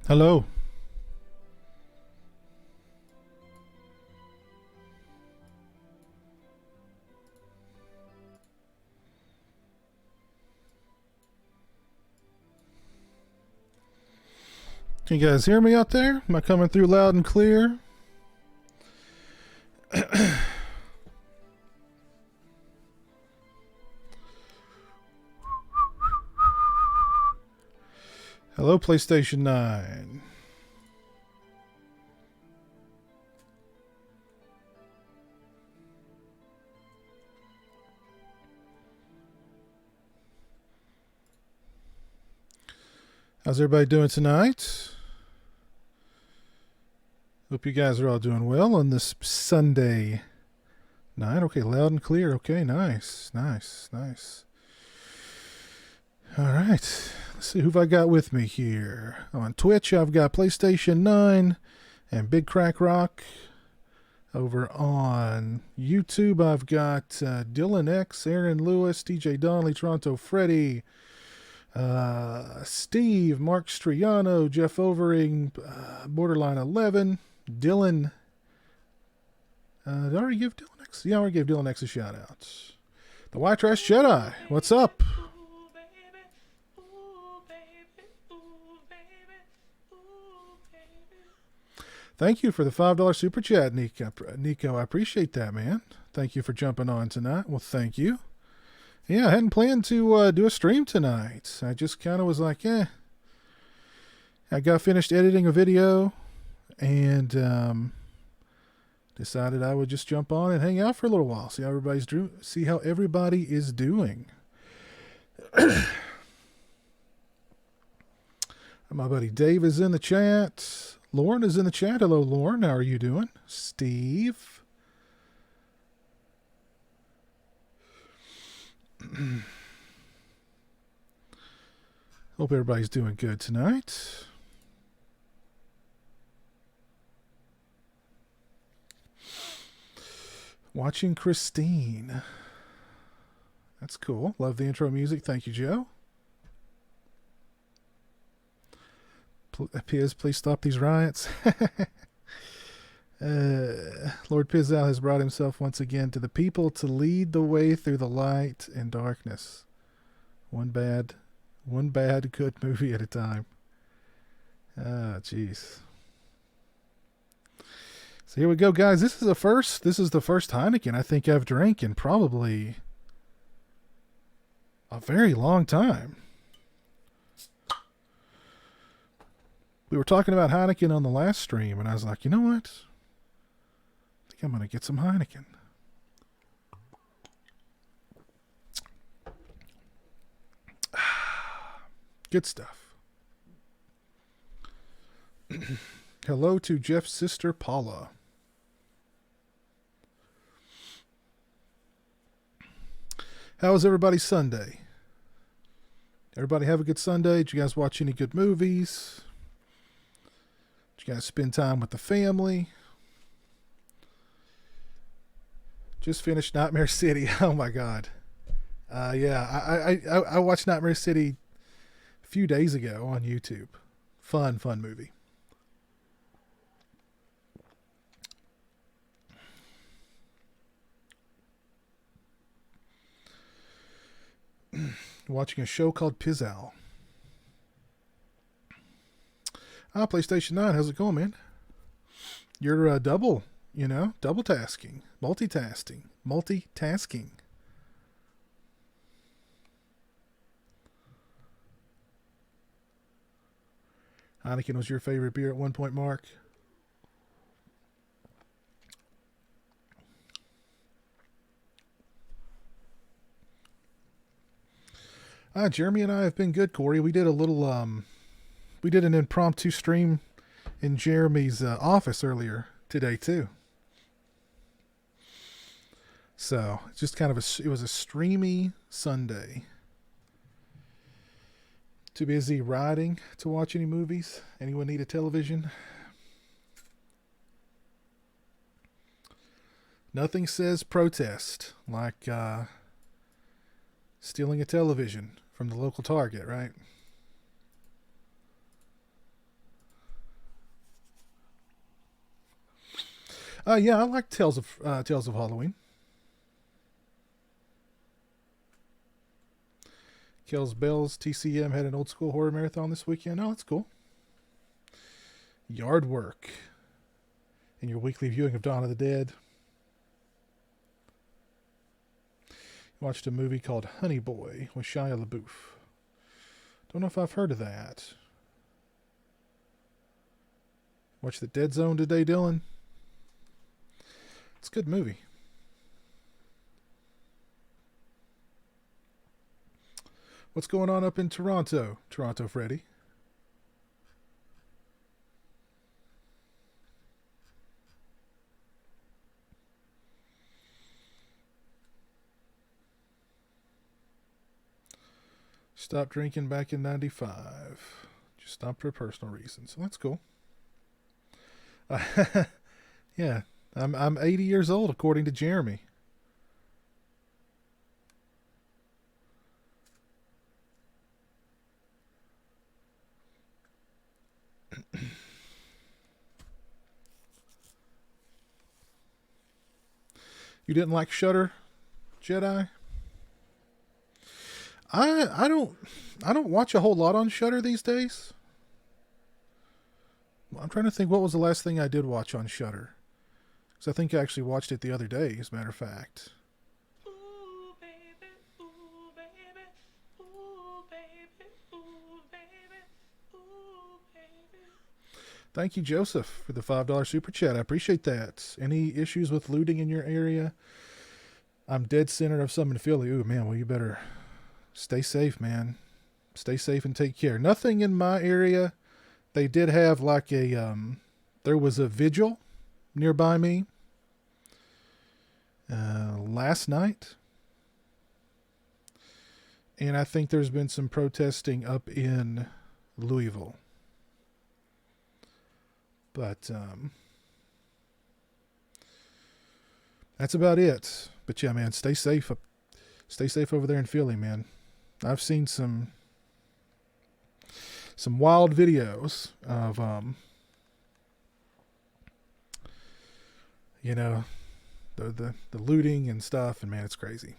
Hello. Can you guys hear me out there? Am I coming through loud and clear? Hello, PlayStation 9. How's everybody doing tonight? Hope you guys are all doing well on this Sunday night. Okay, loud and clear. Okay, nice. All right. Let's see who I got with me here. On Twitch, I've got PlayStation 9 and Big Crack Rock. Over on YouTube, I've got Dylan X, Aaron Lewis, DJ Donnelly, Toronto Freddy, Steve, Mark Striano, Jeff Overing, Borderline 11, Dylan. Did I already give Dylan X? Yeah, I already gave Dylan X a shout out. The White Trash Jedi, what's up? Thank you for the $5 super chat, Nico. I appreciate that, man. Thank you for jumping on tonight. Well, thank you. Yeah, I hadn't planned to do a stream tonight. I just kind of was like, I got finished editing a video and decided I would just jump on and hang out for a little while. See how everybody is doing. My buddy Dave is in the chat. Lauren is in the chat. Hello, Lauren. How are you doing? Steve. Hope everybody's doing good tonight. Watching Christine. That's cool. Love the intro music. Thank you, Joe. Piz, please stop these riots. Lord Pizowell has brought himself once again to the people to lead the way through the light and darkness. One bad good movie at a time. Ah, jeez. So here we go, guys. This is the first Heineken I think I've drank in probably a very long time. We were talking about Heineken on the last stream, and I was like, you know what? I think I'm going to get some Heineken. Good stuff. Hello to Jeff's sister, Paula. How was everybody's Sunday? Everybody have a good Sunday? Did you guys watch any good movies? Did you guys spend time with the family? Just finished Nightmare City. Oh my God. Yeah, I watched Nightmare City a few days ago on YouTube. Fun movie. Watching a show called Pizowell. PlayStation 9, how's it going, man? You're double tasking, multitasking. Heineken was your favorite beer at one point, Mark? Jeremy and I have been good, Corey. We did we did an impromptu stream in Jeremy's office earlier today too. So just kind of it was a streamy Sunday. Too busy riding to watch any movies? Anyone need a television? Nothing says protest like stealing a television from the local Target, right? Yeah, I like Tales of Halloween. Kells Bells TCM had an old school horror marathon this weekend. Oh, that's cool. Yard work in your weekly viewing of Dawn of the Dead. Watched a movie called Honey Boy with Shia LaBeouf. Don't know if I've heard of that. Watched The Dead Zone today, Dylan. It's a good movie. What's going on up in Toronto? Toronto Freddy. Stopped drinking back in 95. Just stopped for personal reasons. So that's cool. Yeah, I'm 80 years old according to Jeremy. You didn't like Shutter, Jedi? I don't watch a whole lot on Shutter these days. I'm trying to think what was the last thing I did watch on Shutter. Because I think I actually watched it the other day, as a matter of fact. Ooh, baby, ooh, baby, ooh, baby, ooh, baby, ooh, baby. Thank you, Joseph, for the $5 super chat. I appreciate that. Any issues with looting in your area? I'm dead center of some in Philly. Ooh, man, well, you better stay safe, man. Stay safe and take care. Nothing in my area. They did have like there was a vigil nearby me last night. And I think there's been some protesting up in Louisville. But that's about it. But yeah, man, stay safe. Stay safe over there in Philly, man. I've seen some wild videos of the looting and stuff, and man, it's crazy.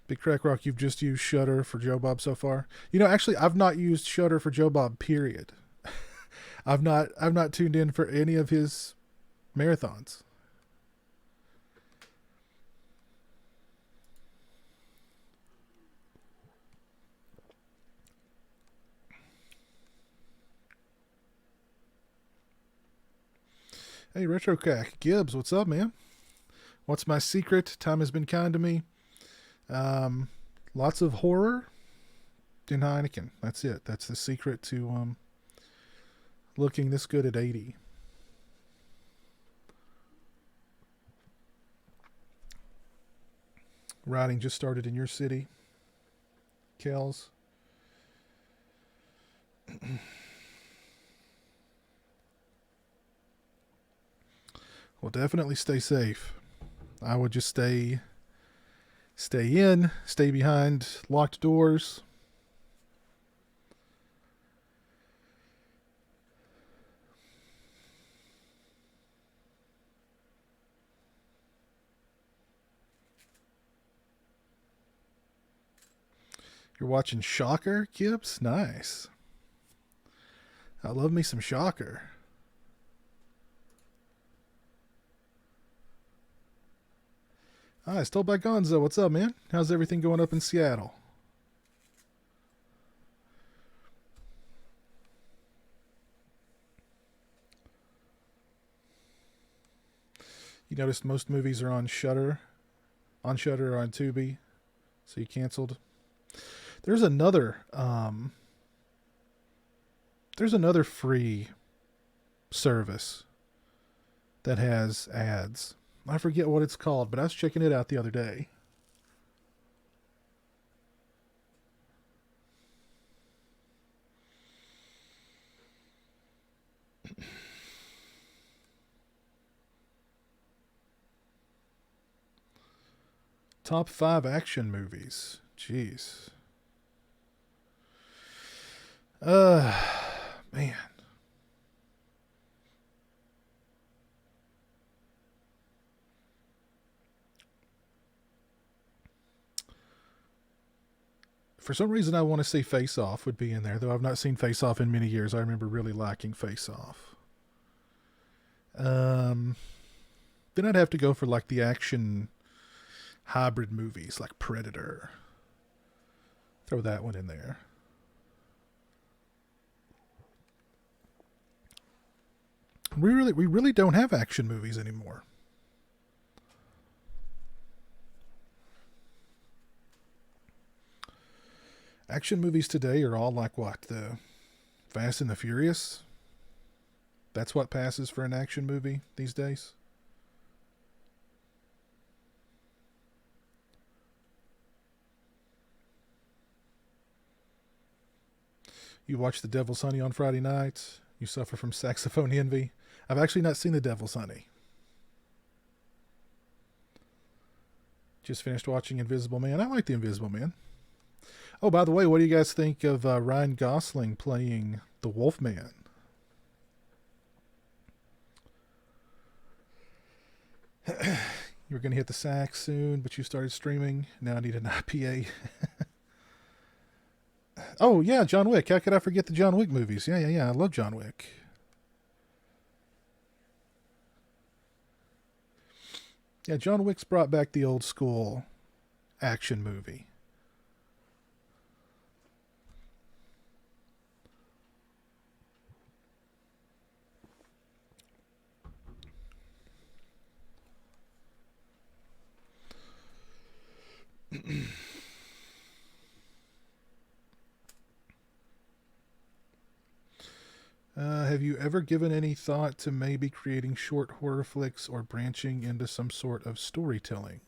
Big Crack Rock, you've just used Shudder for Joe Bob so far. Actually, I've not used Shudder for Joe Bob. Period. I've not tuned in for any of his marathons. Hey, RetroCrack. Gibbs, what's up, man? What's my secret? Time has been kind to me. Lots of horror in Heineken. That's it. That's the secret to looking this good at 80. Riding just started in your city, Kells. Well, definitely stay safe. I would just stay in, stay behind locked doors. You're watching Shocker, Gibbs? Nice. I love me some Shocker. Hi, Still by Gonzo. What's up, man? How's everything going up in Seattle? You noticed most movies are on Shudder or on Tubi, so you canceled. There's another free service that has ads. I forget what it's called, but I was checking it out the other day. Top 5 action movies. Jeez. Man. For some reason, I want to say Face Off would be in there, though I've not seen Face Off in many years. I remember really liking Face Off. Then I'd have to go for like the action hybrid movies like Predator. Throw that one in there. We really don't have action movies anymore. Action movies today are all like what? The Fast and the Furious? That's what passes for an action movie these days? You watch The Devil's Honey on Friday nights. You suffer from saxophone envy. I've actually not seen The Devil's Honey. Just finished watching Invisible Man. I like The Invisible Man. Oh, by the way, what do you guys think of Ryan Gosling playing the Wolfman? You were going to hit the sax soon, but you started streaming. Now I need an IPA. Oh, yeah, John Wick. How could I forget the John Wick movies? Yeah. I love John Wick. Yeah, John Wick's brought back the old school action movie. Have you ever given any thought to maybe creating short horror flicks or branching into some sort of storytelling?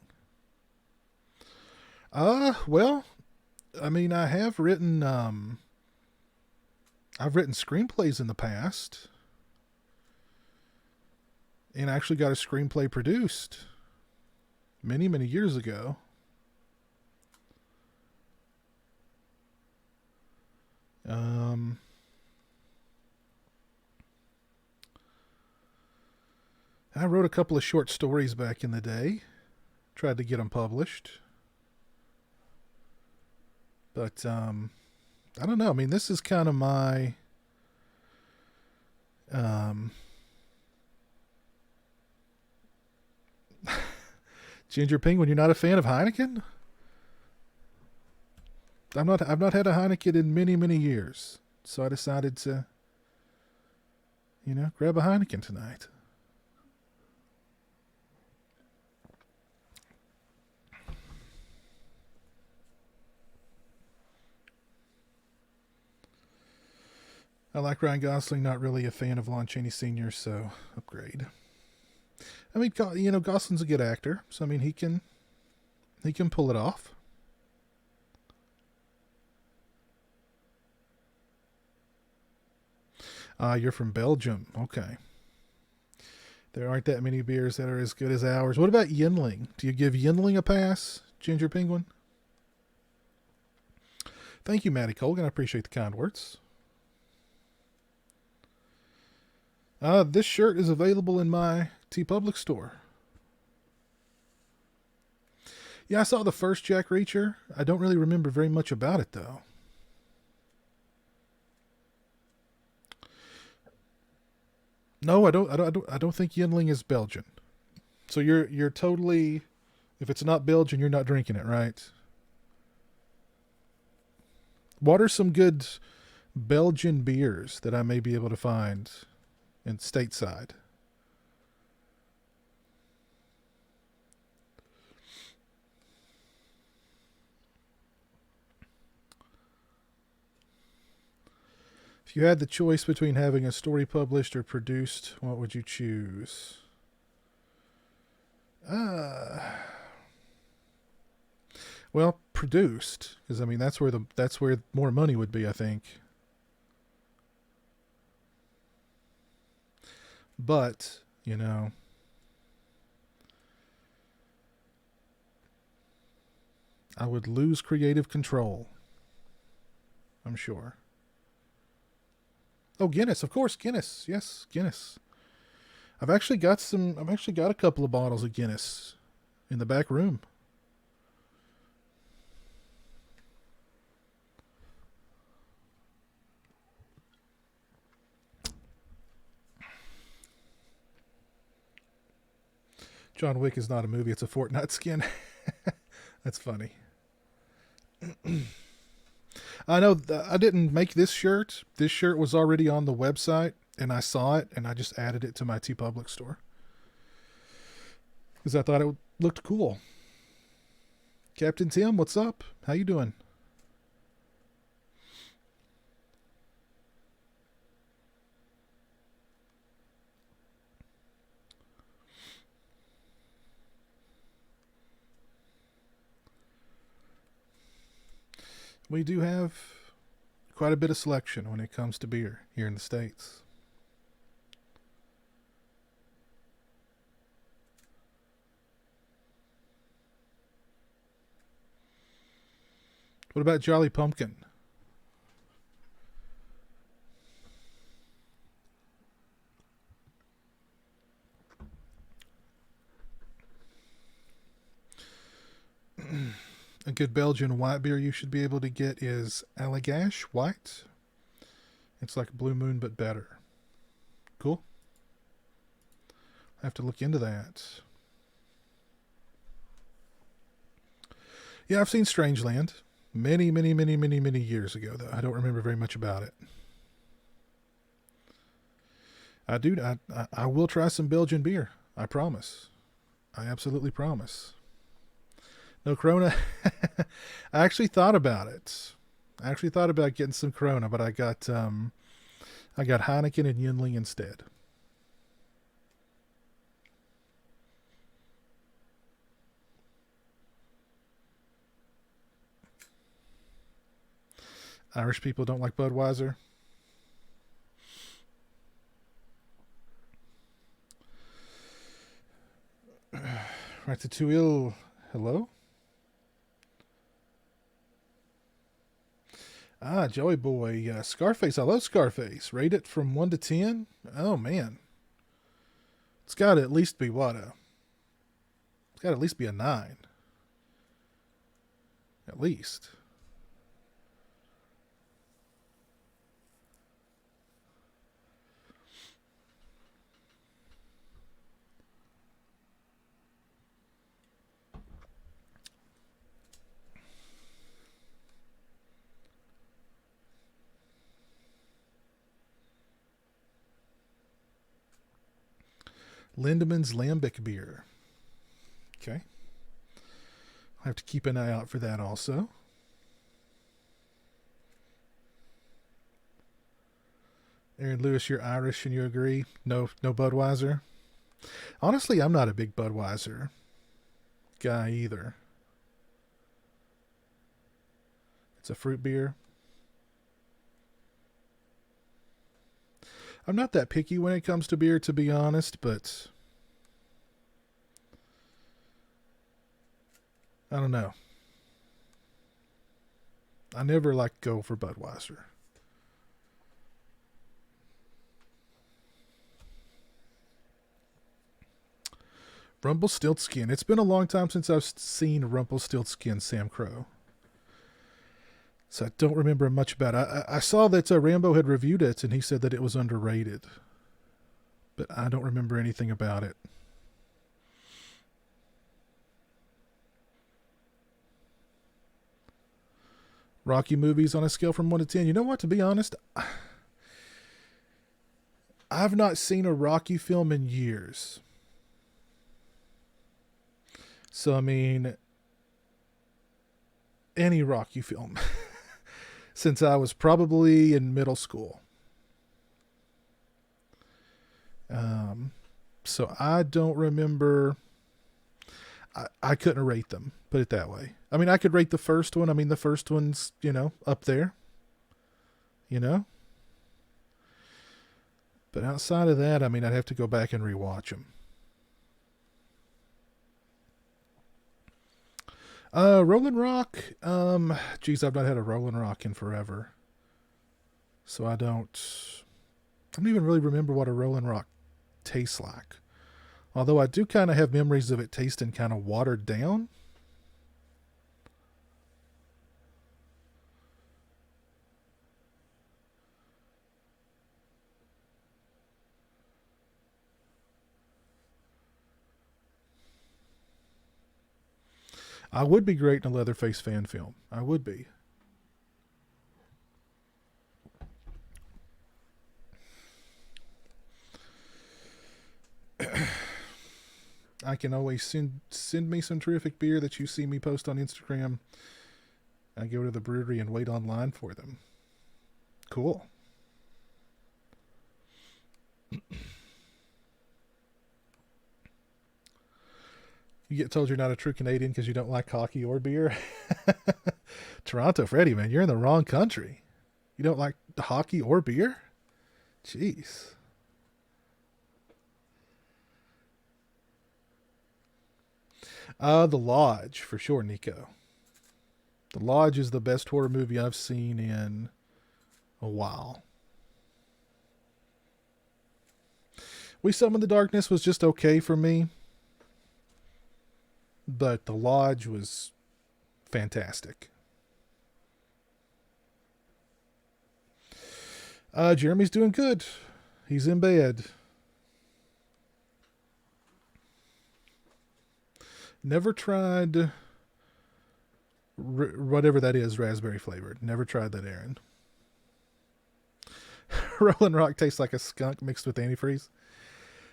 Well, I mean, I have written, I've written screenplays in the past, and I actually got a screenplay produced many, many years ago. I wrote a couple of short stories back in the day. Tried to get them published. But, I don't know. I mean, this is kind of my, Ginger Penguin, you're not a fan of Heineken? I've not had a Heineken in many, many years. So I decided to, grab a Heineken tonight. I like Ryan Gosling, not really a fan of Lon Chaney Sr., so upgrade. I mean, Gosling's a good actor, so I mean, he can pull it off. You're from Belgium. Okay. There aren't that many beers that are as good as ours. What about Yinling? Do you give Yinling a pass, Ginger Penguin? Thank you, Maddie Colgan. I appreciate the kind words. This shirt is available in my TeePublic store. Yeah, I saw the first Jack Reacher. I don't really remember very much about it, though. No, I don't think Yinling is Belgian. So you're totally, if it's not Belgian, you're not drinking it, right? What are some good Belgian beers that I may be able to find in stateside? If you had the choice between having a story published or produced, what would you choose? Well, produced, because I mean that's where more money would be, I think. But, I would lose creative control. I'm sure. Oh, Guinness, of course, Guinness. Yes, Guinness. I've actually got a couple of bottles of Guinness in the back room. John Wick is not a movie, it's a Fortnite skin. That's funny. I know I didn't make this shirt. This shirt was already on the website, and I saw it, and I just added it to my TeePublic store. Because I thought it looked cool. Captain Tim, what's up? How you doing? We do have quite a bit of selection when it comes to beer here in the States. What about Jolly Pumpkin? A good Belgian white beer you should be able to get is Allagash White. It's like Blue Moon but better. Cool. I have to look into that. Yeah, I've seen Strangeland many years ago, though. I don't remember very much about it. I will try some Belgian beer. I promise. I absolutely promise. No Corona. I actually thought about it. I actually thought about getting some Corona, but I got Heineken and Yuengling instead. Irish people don't like Budweiser. Right to Tuil. Hello? Ah, Joey Boy. Scarface. I love Scarface. Rate it from 1 to 10. Oh, man. It's got to at least be what? It's got to at least be a 9. At least. Lindemann's Lambic beer. Okay. I'll have to keep an eye out for that also. Aaron Lewis, you're Irish and you agree? No Budweiser? Honestly, I'm not a big Budweiser guy either. It's a fruit beer. I'm not that picky when it comes to beer, to be honest, but I don't know. I never like go for Budweiser. Rumpelstiltskin. It's been a long time since I've seen Rumpelstiltskin Sam Crow. So I don't remember much about it. I saw that Rambo had reviewed it, and he said that it was underrated. But I don't remember anything about it. Rocky movies on a scale from 1 to 10. You know what? To be honest, I've not seen a Rocky film in years. So, I mean, any Rocky film. Since I was probably in middle school. So I don't remember. I couldn't rate them, put it that way. I mean, I could rate the first one. I mean, the first one's, up there. But outside of that, I mean, I'd have to go back and rewatch them. Rolling Rock. Geez, I've not had a Rolling Rock in forever. So I don't even really remember what a Rolling Rock tastes like. Although I do kind of have memories of it tasting kind of watered down. I would be great in a Leatherface fan film. I would be. I can always send me some terrific beer that you see me post on Instagram. I go to the brewery and wait online for them. Cool. You get told you're not a true Canadian because you don't like hockey or beer. Toronto, Freddie, man, you're in the wrong country. You don't like hockey or beer? Jeez. The Lodge, for sure, Nico. The Lodge is the best horror movie I've seen in a while. We Summon the Darkness was just okay for me. But The Lodge was fantastic. Jeremy's doing good. He's in bed. Never tried whatever that is, raspberry flavored. Never tried that, Aaron. Rolling Rock tastes like a skunk mixed with antifreeze.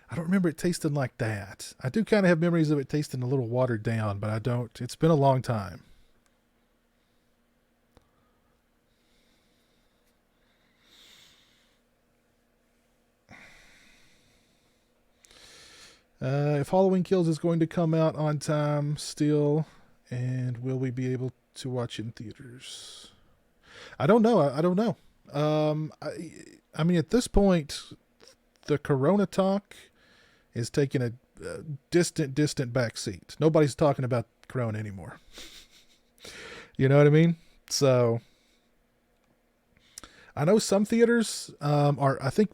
I don't remember it tasting like that. I do kind of have memories of it tasting a little watered down, but I don't. It's been a long time. If Halloween Kills is going to come out on time still, and will we be able to watch in theaters? I don't know. I don't know. I mean, at this point, the Corona talk is taking a distant back seat. Nobody's talking about Corona anymore. You know what I mean? So I know some theaters are, I think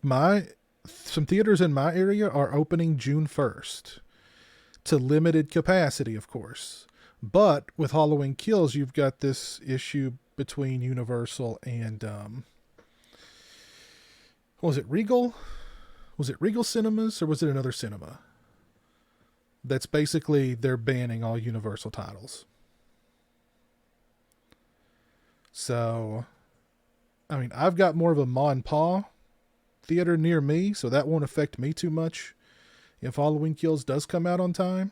some theaters in my area are opening June 1st to limited capacity, of course. But with Halloween Kills, you've got this issue between Universal and, was it Regal? Was it Regal Cinemas or was it another cinema? That's basically, they're banning all Universal titles. So, I mean, I've got more of a ma and pa theater near me, so that won't affect me too much if Halloween Kills does come out on time.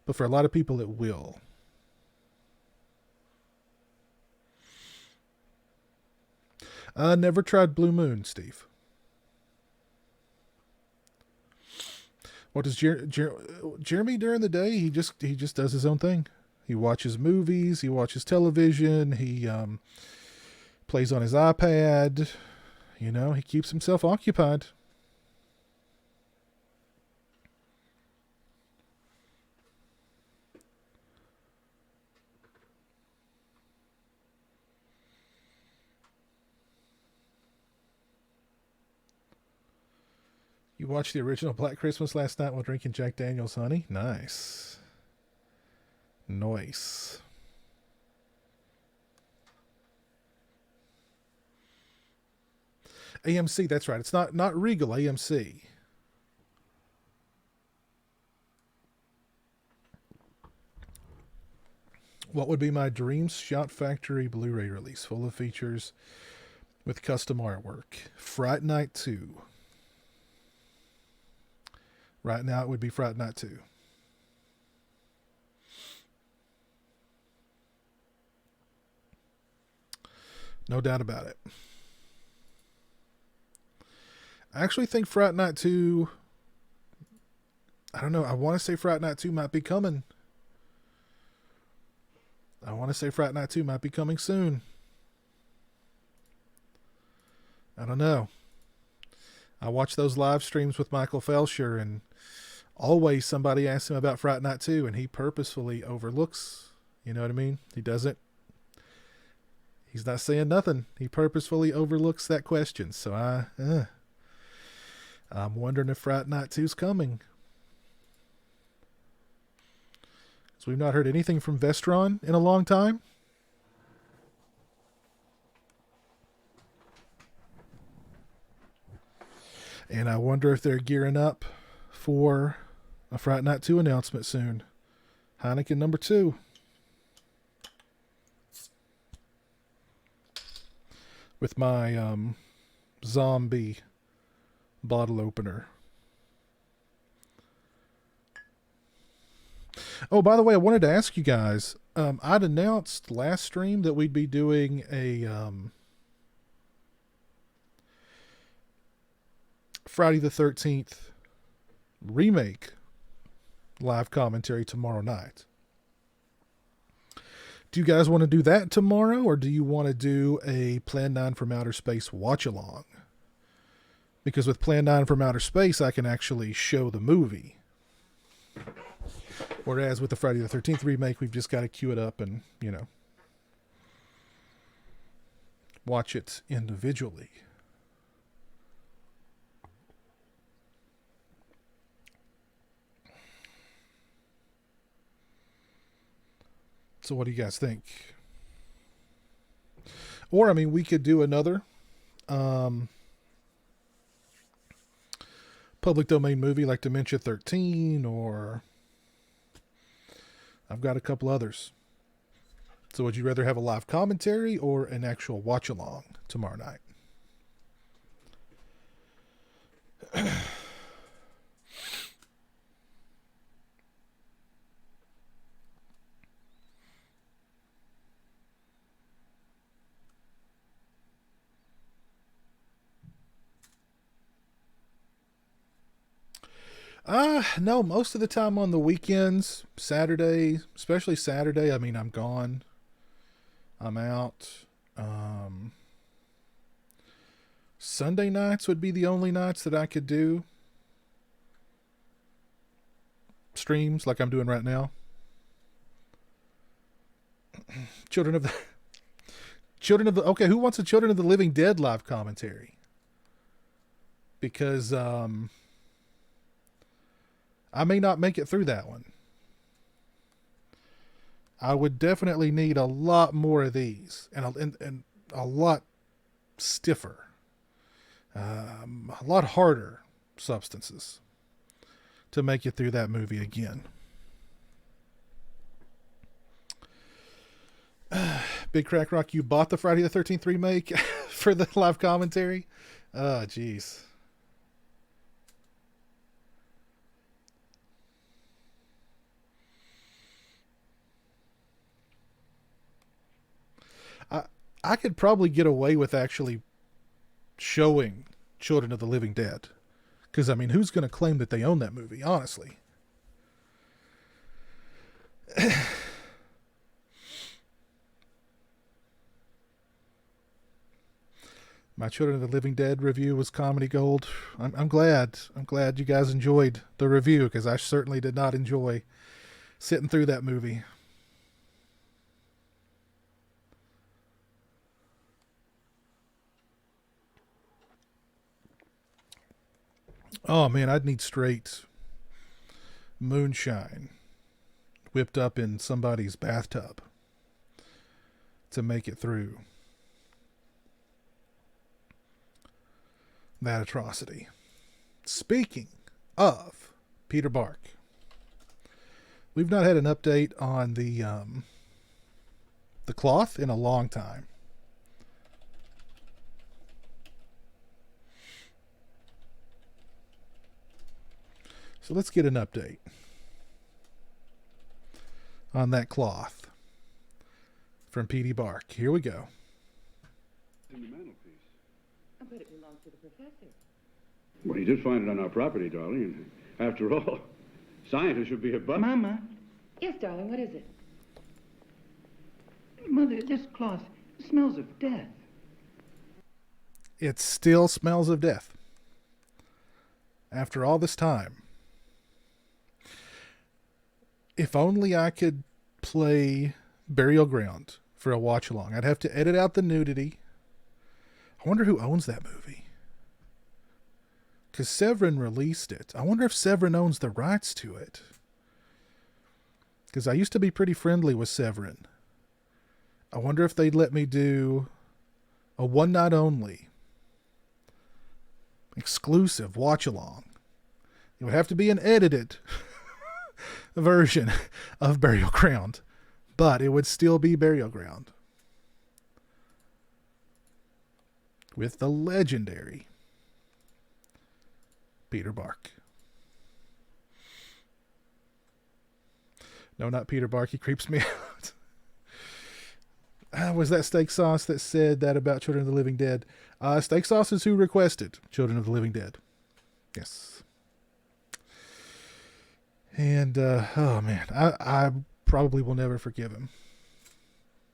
But for a lot of people, it will. Never tried Blue Moon, Steve. What does Jeremy during the day? He just does his own thing. He watches movies. He watches television. He plays on his iPad. You know, he keeps himself occupied. You watched the original Black Christmas last night while drinking Jack Daniels, honey? Nice. Nice. AMC, that's right. It's not Regal, AMC. What would be my dreams? Shout Factory Blu-ray release, full of features with custom artwork. Fright Night 2. Right now it would be Fright Night 2. No doubt about it. I actually think Fright Night 2, I don't know, I want to say Fright Night 2 might be coming. I want to say Fright Night 2 might be coming soon. I don't know. I watch those live streams with Michael Felsher, and always somebody asks him about Fright Night 2, and he purposefully overlooks, you know what I mean? He's not saying nothing. He purposefully overlooks that question. So I'm wondering if Fright Night 2's coming. So we've not heard anything from Vestron in a long time. And I wonder if they're gearing up for a Fright Night 2 announcement soon. Heineken number 2. With my zombie bottle opener. Oh, by the way, I wanted to ask you guys. I'd announced last stream that we'd be doing a Friday the 13th remake live commentary tomorrow night. Do you guys want to do that tomorrow, or do you want to do a Plan 9 from Outer Space watch-along? Because with Plan 9 from Outer Space, I can actually show the movie. Whereas with the Friday the 13th remake, we've just got to queue it up and, watch it individually. So what do you guys think? Or, we could do another public domain movie like Dementia 13, or I've got a couple others. So would you rather have a live commentary or an actual watch-along tomorrow night? No, most of the time on the weekends, Saturday, especially Saturday, I'm gone. I'm out. Sunday nights would be the only nights that I could do streams like I'm doing right now. Okay, who wants a Children of the Living Dead live commentary? Because, I may not make it through that one. I would definitely need a lot more of these and a lot stiffer, a lot harder substances to make it through that movie again. Big Crack Rock, you bought the Friday the 13th remake for the live commentary? Oh, jeez. I could probably get away with actually showing Children of the Living Dead. Because, who's going to claim that they own that movie, honestly? My Children of the Living Dead review was comedy gold. I'm glad. I'm glad you guys enjoyed the review, because I certainly did not enjoy sitting through that movie. Oh, man, I'd need straight moonshine whipped up in somebody's bathtub to make it through that atrocity. Speaking of Peter Bark, we've not had an update on the cloth in a long time. So let's get an update on that cloth from Petey Bark. Here we go. In the mantelpiece. I bet it belongs to the professor. Well, he did find it on our property, darling. And after all, scientists should be above. Mama. Yes, darling, what is it? Mother, this cloth smells of death. It still smells of death. After all this time. If only I could play Burial Ground for a watch-along. I'd have to edit out the nudity. I wonder who owns that movie. Because Severin released it. I wonder if Severin owns the rights to it. Because I used to be pretty friendly with Severin. I wonder if they'd let me do a one-night only exclusive watch-along. It would have to be an edited version of Burial Ground, but it would still be Burial Ground with the legendary Peter Bark. No, not Peter Bark. He creeps me out. Was that Steak Sauce that said that about Children of the Living Dead? Steak Sauce is who requested Children of the Living Dead. Yes. And, oh man, I probably will never forgive him.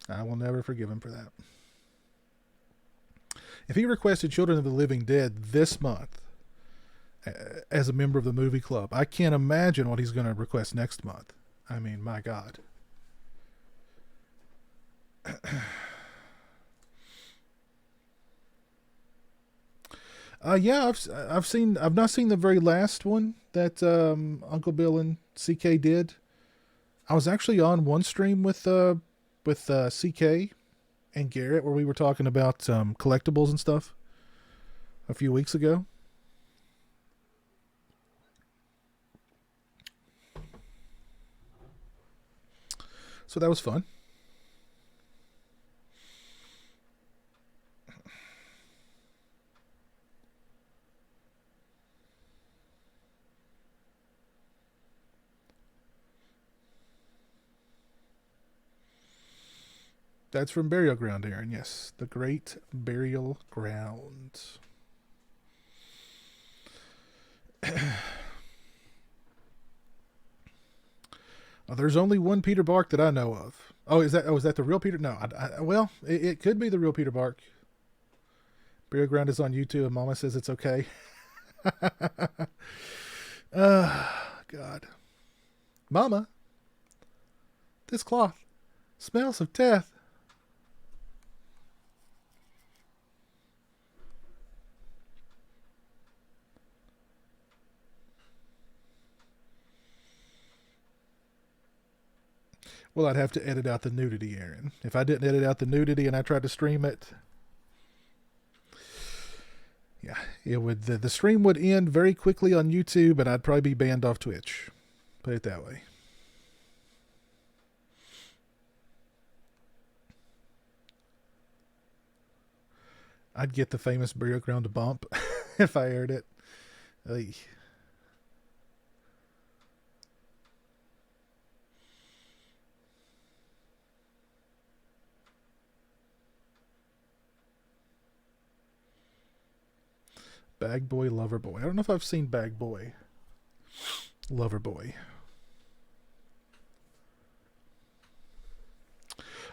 I will never forgive him for that. If he requested Children of the Living Dead this month as a member of the movie club, I can't imagine what he's going to request next month. I mean, my God. Yeah, I've not seen the very last one that Uncle Bill and CK did. I was actually on one stream with CK and Garrett where we were talking about collectibles and stuff a few weeks ago. So that was fun. That's from Burial Ground, Aaron. Yes, the Great Burial Ground. There's only one Peter Bark that I know of. Oh, is that the real Peter? No, well, it could be the real Peter Bark. Burial Ground is on YouTube, and Mama says it's okay. God. Mama, this cloth smells of death. Well, I'd have to edit out the nudity, Aaron. If I didn't edit out the nudity and I tried to stream it, yeah, it would. The stream would end very quickly on YouTube, and I'd probably be banned off Twitch. Put it that way. I'd get the famous Burial Ground to bump if I aired it. Ugh. Bag Boy, Lover Boy. I don't know if I've seen Bag Boy, Lover Boy.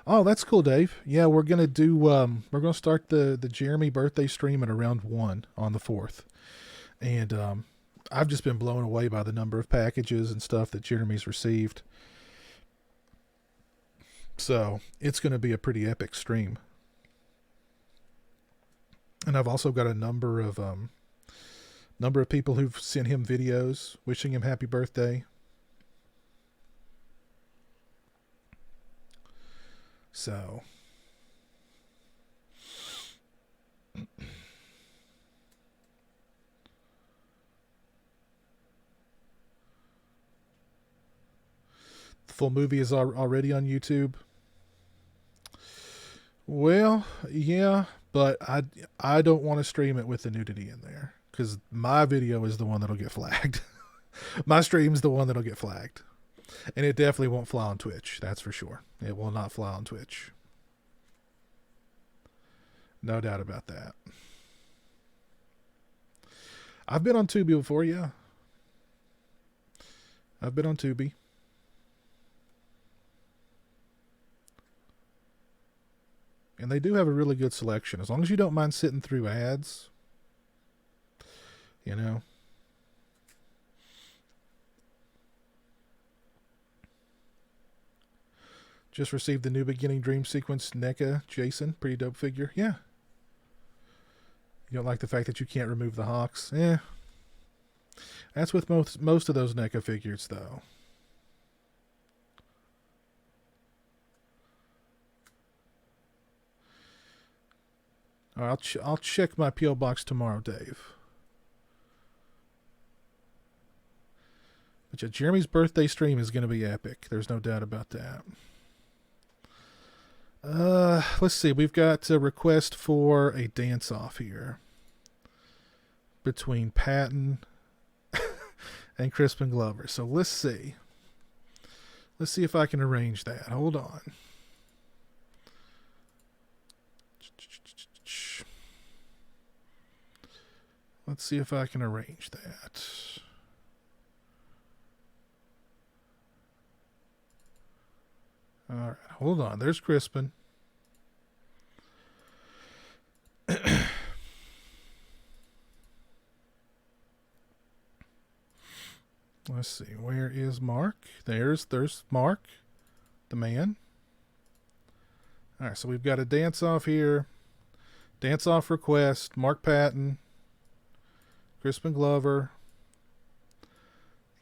Oh, that's cool, Dave. Yeah, we're gonna do. We're gonna start the Jeremy birthday stream at around 1 on the 4th, and I've just been blown away by the number of packages and stuff that Jeremy's received. So it's gonna be a pretty epic stream. And I've also got a number of people who've sent him videos wishing him happy birthday. So the full movie is already on YouTube. Well, yeah, but I don't want to stream it with the nudity in there because my video is the one that'll get flagged. My stream's the one that'll get flagged. And it definitely won't fly on Twitch, that's for sure. It will not fly on Twitch. No doubt about that. I've been on Tubi before, yeah. I've been on Tubi. And they do have a really good selection. As long as you don't mind sitting through ads, you know. Just received the New Beginning Dream Sequence NECA Jason. Pretty dope figure. Yeah. You don't like the fact that you can't remove the hawks? Eh. That's with most of those NECA figures, though. All right, I'll check my P.O. box tomorrow, Dave. But yeah, Jeremy's birthday stream is going to be epic. There's no doubt about that. Let's see. We've got a request for a dance-off here between Patton and Crispin Glover. So let's see. Let's see if I can arrange that. Hold on. Let's see if I can arrange that. All right, hold on. There's Crispin. Let's see. Where is Mark? There's Mark, the man. All right, so we've got a dance-off here. Dance-off request. Mark Patton. Crispin Glover.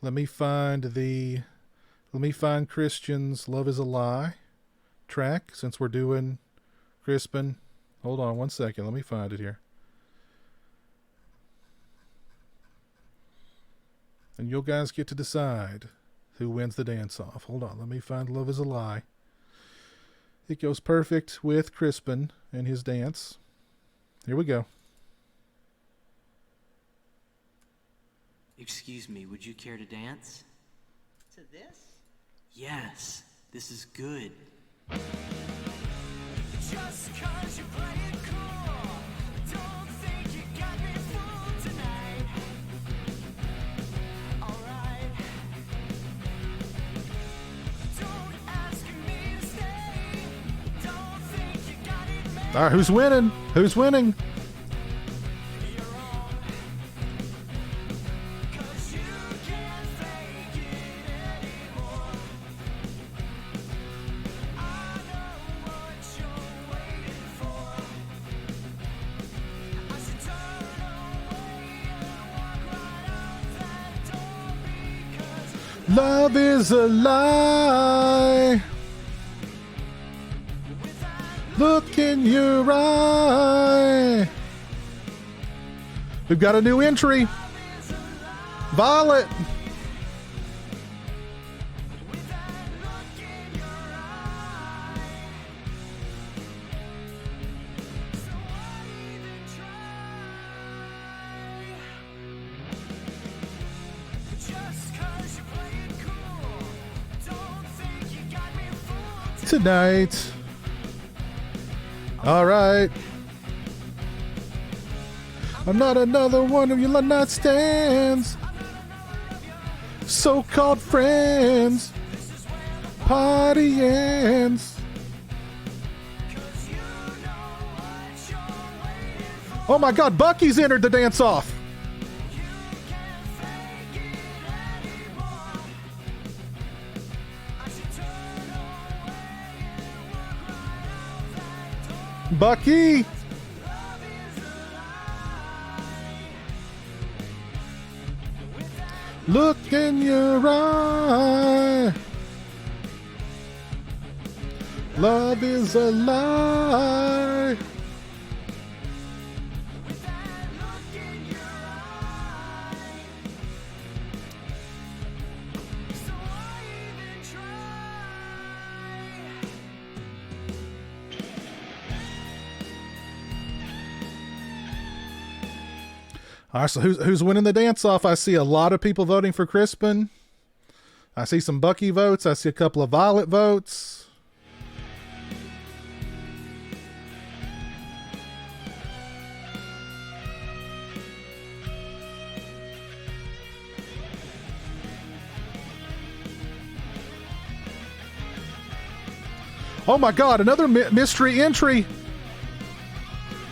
Let me find Christian's Love is a Lie track since we're doing Crispin. Hold on one second. Let me find it here. And you guys get to decide who wins the dance-off. Hold on. Let me find Love is a Lie. It goes perfect with Crispin and his dance. Here we go. Excuse me, would you care to dance? To this? Yes, this is good. Just 'cause you play it cool, don't think you got me fooled tonight. Alright. Don't ask me to stay. Don't think you got it made. All right, who's winning? Who's winning? You're wrong. 'Cause you can't fake it anymore. I know what you're waiting for. I should turn away and walk right out that door because Love is a lie. Look in your eye. We've got a new entry. Violet. with that look in your eye. So why even try? Just 'cause you play it cool, don't think you got me fooled Tonight. All right. I'm not another one of your night stands. So-called friends. Party ends. Oh my God, Bucky's entered the dance-off. Bucky. Look in your eye. Love is a lie. All right, so who's winning the dance-off? I see a lot of people voting for Crispin. I see some Bucky votes. I see a couple of Violet votes. Oh my God, another mystery entry.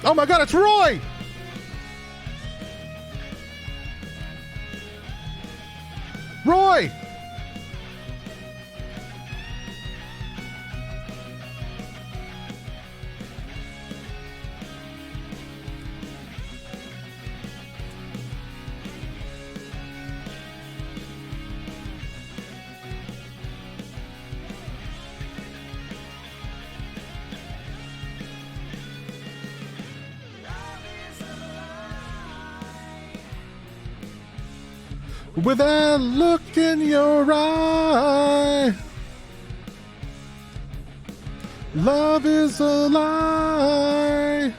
Oh my God, it's Roy. Roy! with that look in your eye. Love is a lie.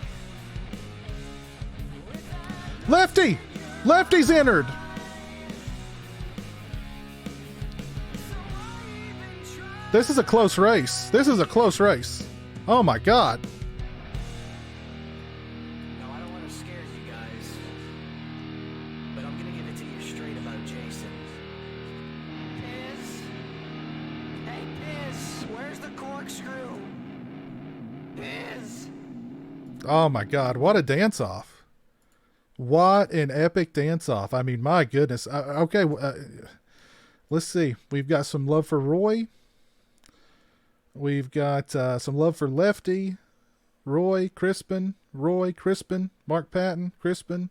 Lefty! Lefty's entered! This is a close race. This is a close race. Oh my God. No, I don't want to scare you guys, but I'm gonna give it to you straight about Jason. Piz? Hey, Piz, where's the corkscrew? Piz? Oh my God. What a dance off. What an epic dance off. I mean, my goodness. Okay. Let's see. We've got some love for Roy. We've got some love for Lefty, Roy Crispin, Mark Patton, Crispin,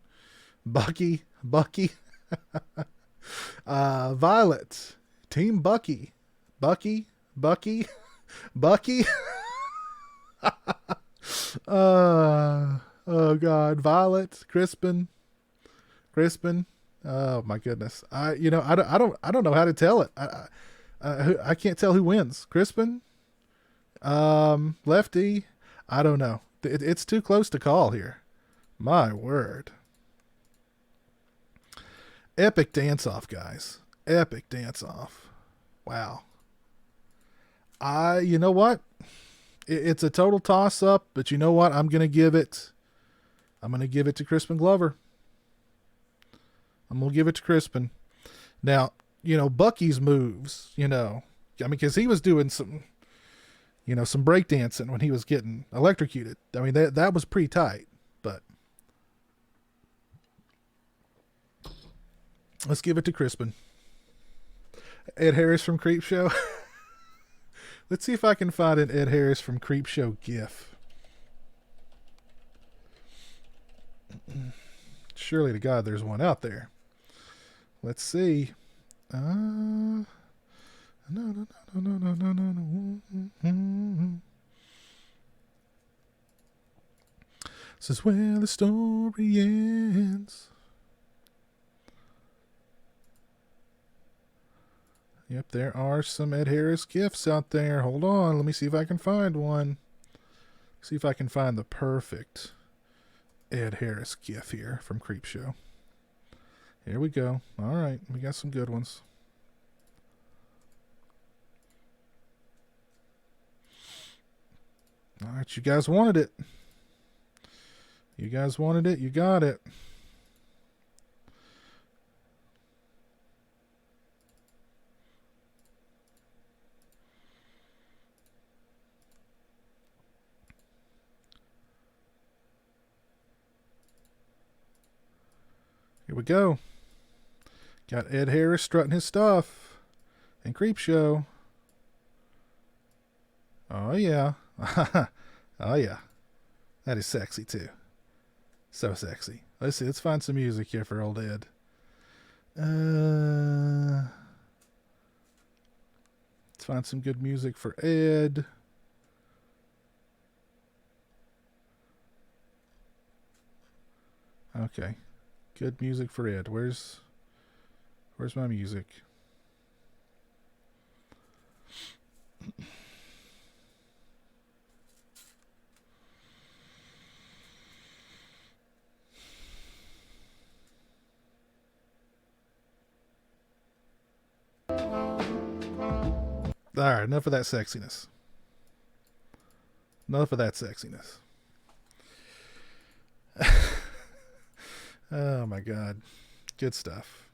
Bucky, Violet, Team Bucky, Bucky. Oh God, Violet, Crispin. Oh my goodness. I don't know how to tell it. I can't tell who wins. Crispin, Lefty. I don't know. It's too close to call here. My word. Epic dance off, guys. Epic dance off. Wow. You know what? It's a total toss up, but you know what? I'm going to give it to Crispin Glover. I'm going to give it to Crispin. Now, Bucky's moves, because he was doing some breakdancing when he was getting electrocuted. I mean, that was pretty tight, but let's give it to Crispin. Ed Harris from Creepshow. Let's see if I can find an Ed Harris from Creepshow gif. Surely to God there's one out there. Let's see. No. This is where the story ends. Yep, there are some Ed Harris gifts out there. Hold on, let me see if I can find one. See if I can find the perfect Ed Harris gif here from Creepshow. Here we go. All right, we got some good ones. All right, you guys wanted it. You guys wanted it, you got it. Here we go. Got Ed Harris strutting his stuff in Creepshow. Oh, yeah. Oh, yeah. That is sexy, too. So sexy. Let's see. Let's find some music here for old Ed. Let's find some good music for Ed. Okay. Good music for Ed. Where's my music? All right, enough of that sexiness. Enough of that sexiness. Oh my God. Good stuff.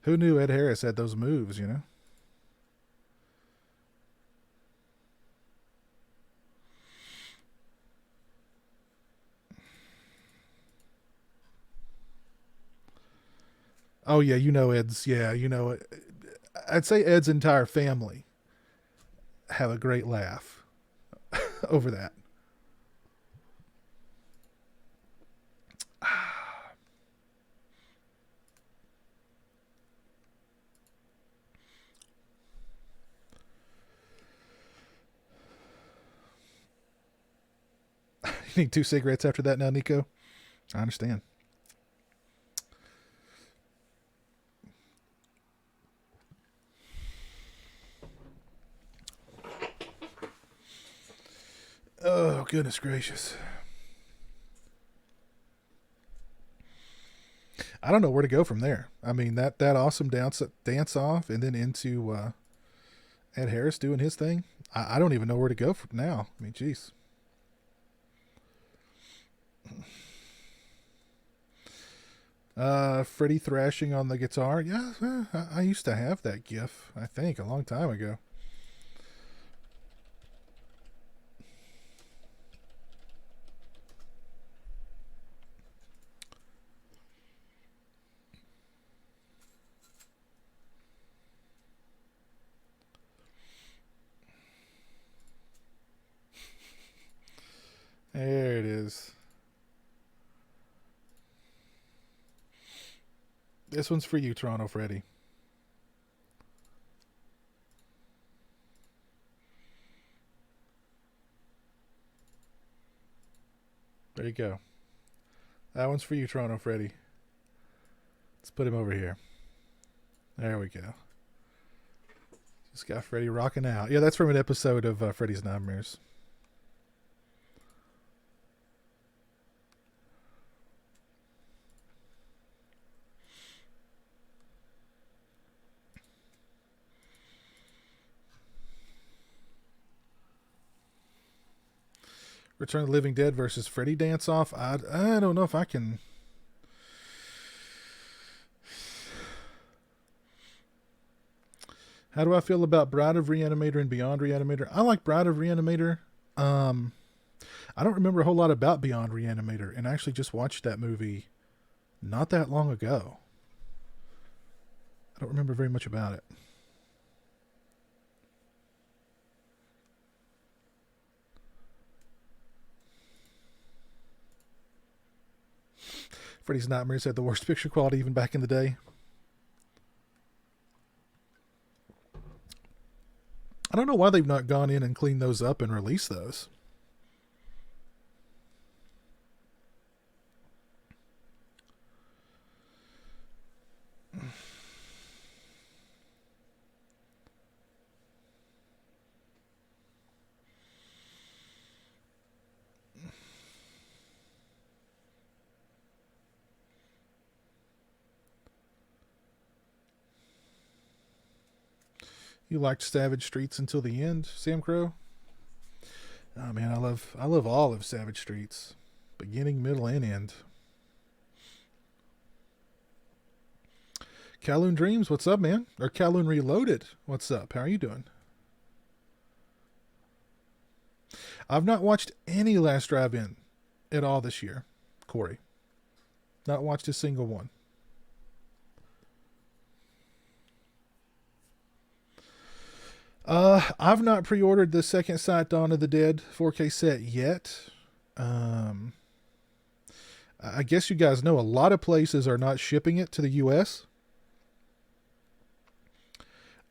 Who knew Ed Harris had those moves, Oh yeah, Ed's, I'd say Ed's entire family have a great laugh over that. You need 2 cigarettes after that now, Nico? I understand. Oh, goodness gracious. I don't know where to go from there. I mean, that awesome dance off and then into Ed Harris doing his thing. I don't even know where to go from now. I mean, jeez. Freddie thrashing on the guitar. Yeah, I used to have that GIF, I think, a long time ago. There it is. This one's for you, Toronto Freddy. There you go. That one's for you, Toronto Freddy. Let's put him over here. There we go. Just got Freddy rocking out. Yeah, that's from an episode of Freddy's Nightmares. Return of the Living Dead versus Freddy Dance Off. I don't know if I can. How do I feel about Bride of Reanimator and Beyond Reanimator? I like Bride of Reanimator. I don't remember a whole lot about Beyond Reanimator, and I actually just watched that movie not that long ago. I don't remember very much about it. Freddy's Nightmares had the worst picture quality even back in the day. I don't know why they've not gone in and cleaned those up and released those. You liked Savage Streets until the end, Sam Crow? Oh man, I love all of Savage Streets, beginning, middle, and end. Kowloon Dreams, what's up, man? Or Kowloon Reloaded, what's up? How are you doing? I've not watched any Last Drive-In at all this year, Corey. Not watched a single one. I've not pre-ordered the Second Sight Dawn of the Dead 4K set yet. I guess you guys know a lot of places are not shipping it to the US.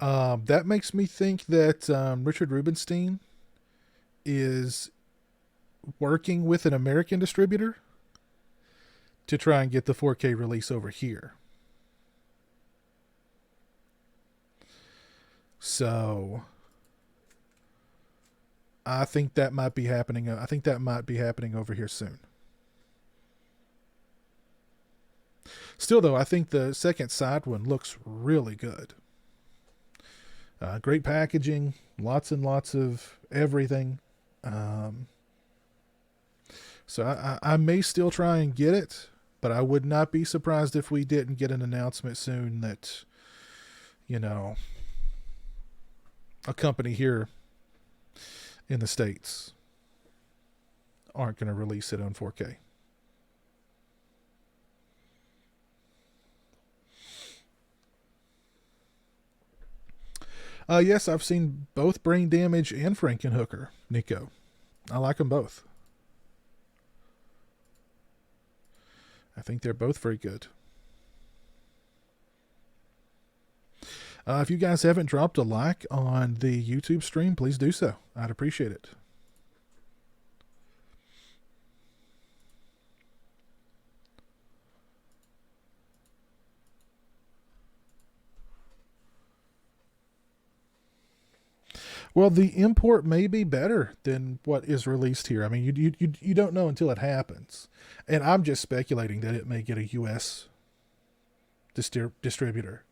That makes me think that Richard Rubenstein is working with an American distributor to try and get the 4K release over here. So I think that might be happening. I think that might be happening over here soon. Still, though, I think the Second Sight one looks really good. Great packaging, lots and lots of everything. So I may still try and get it, but I would not be surprised if we didn't get an announcement soon that, you know, a company here in the States aren't going to release it on 4K. Yes, I've seen both Brain Damage and Frankenhooker, Nico. I like them both. I think they're both very good. If you guys haven't dropped a like on the YouTube stream, please do so. I'd appreciate it. Well, the import may be better than what is released here. I mean, you don't know until it happens, and I'm just speculating that it may get a U.S. Distributor,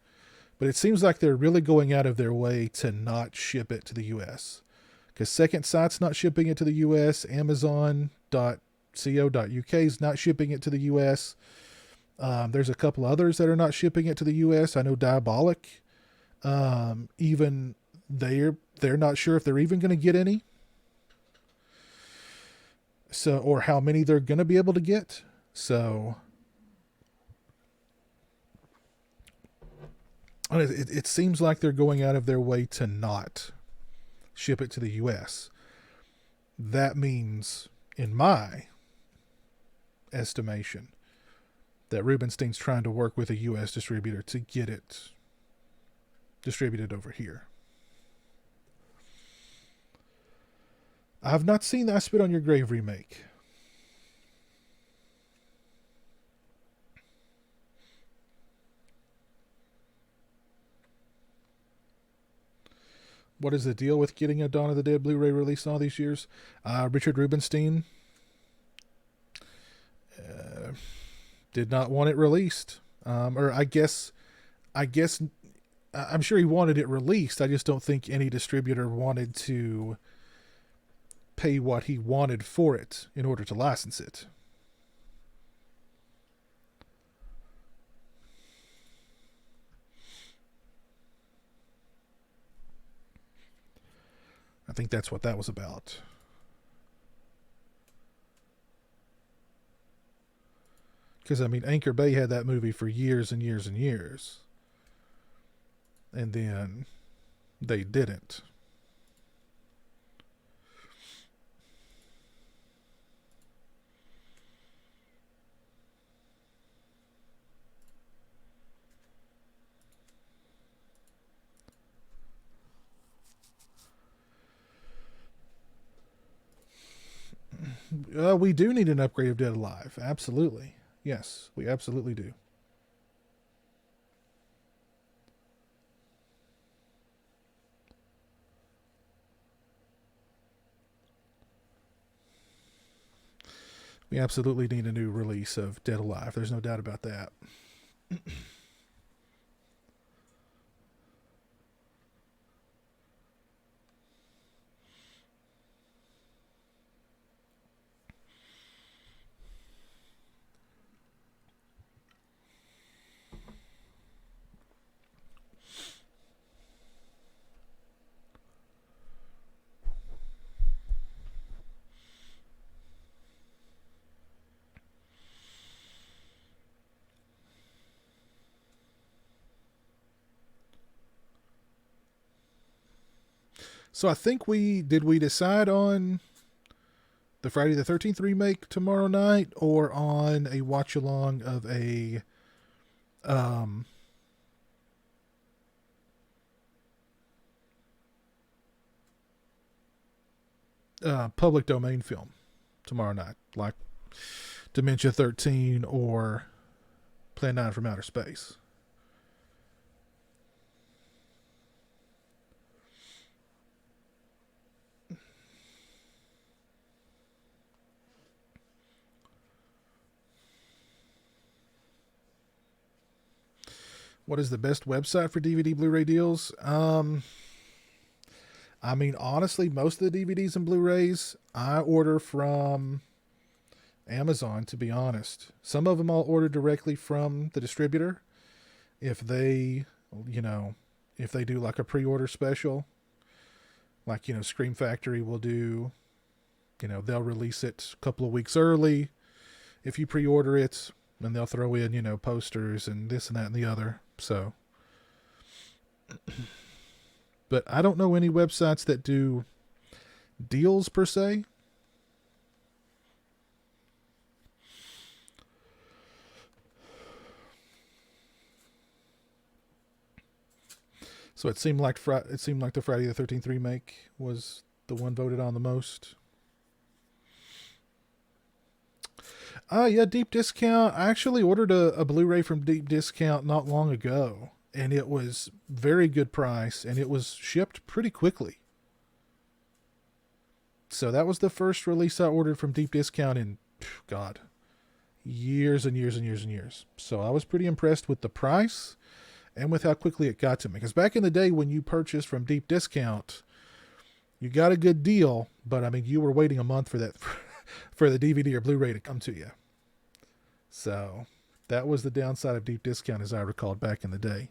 but it seems like they're really going out of their way to not ship it to the U.S. because Second Sight's not shipping it to the U.S. Amazon.co.uk is not shipping it to the U.S. There's a couple others that are not shipping it to the U.S. I know Diabolic, even they're not sure if they're even going to get any. So, or how many they're going to be able to get. So, it seems like they're going out of their way to not ship it to the U.S. That means, in my estimation, that Rubenstein's trying to work with a U.S. distributor to get it distributed over here. I've not seen the I Spit on Your Grave remake. What is the deal with getting a Dawn of the Dead Blu-ray released all these years? Richard Rubenstein did not want it released. Or I guess I'm sure he wanted it released. I just don't think any distributor wanted to pay what he wanted for it in order to license it. I think that's what that was about. Because, I mean, Anchor Bay had that movie for years and years and years. And then they didn't. We do need an upgrade of Dead Alive. Absolutely. Yes, we absolutely do. We absolutely need a new release of Dead Alive. There's no doubt about that. So I think we decide on the Friday the 13th remake tomorrow night or on a watch along of a public domain film tomorrow night, like Dementia 13 or Plan 9 from Outer Space. What is the best website for DVD Blu-ray deals? I mean, honestly, most of the DVDs and Blu-rays I order from Amazon, to be honest. Some of them I'll order directly from the distributor. If they, if they do like a pre-order special, like, Scream Factory will do, they'll release it a couple of weeks early if you pre-order it, and they'll throw in, posters and this and that and the other. So, but I don't know any websites that do deals per se. So it seemed like the Friday the 13th remake was the one voted on the most. Yeah, Deep Discount. I actually ordered a Blu-ray from Deep Discount not long ago, and it was very good price, and it was shipped pretty quickly. So that was the first release I ordered from Deep Discount in, God, years and years and years and years. So I was pretty impressed with the price and with how quickly it got to me. Because back in the day when you purchased from Deep Discount, you got a good deal, but I mean, you were waiting a month for that, for the DVD or Blu-ray to come to you. So that was the downside of Deep Discount, as I recalled back in the day.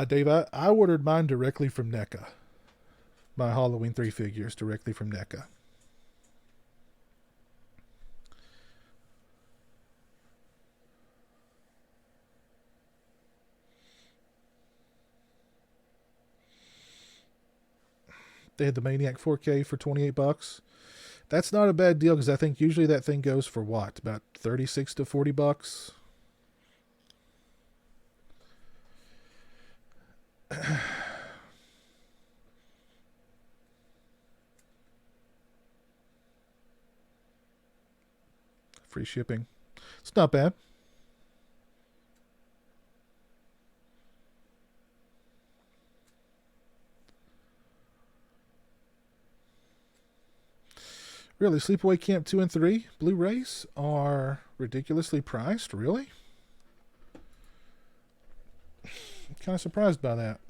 Dave, I ordered mine directly from NECA. My Halloween 3 figures directly from NECA. They had the Maniac 4K for $28. That's not a bad deal because I think usually that thing goes for what? About $36 to $40. Free shipping. It's not bad. Really, Sleepaway Camp 2 and 3 Blu-rays are ridiculously priced, really? I'm kind of surprised by that.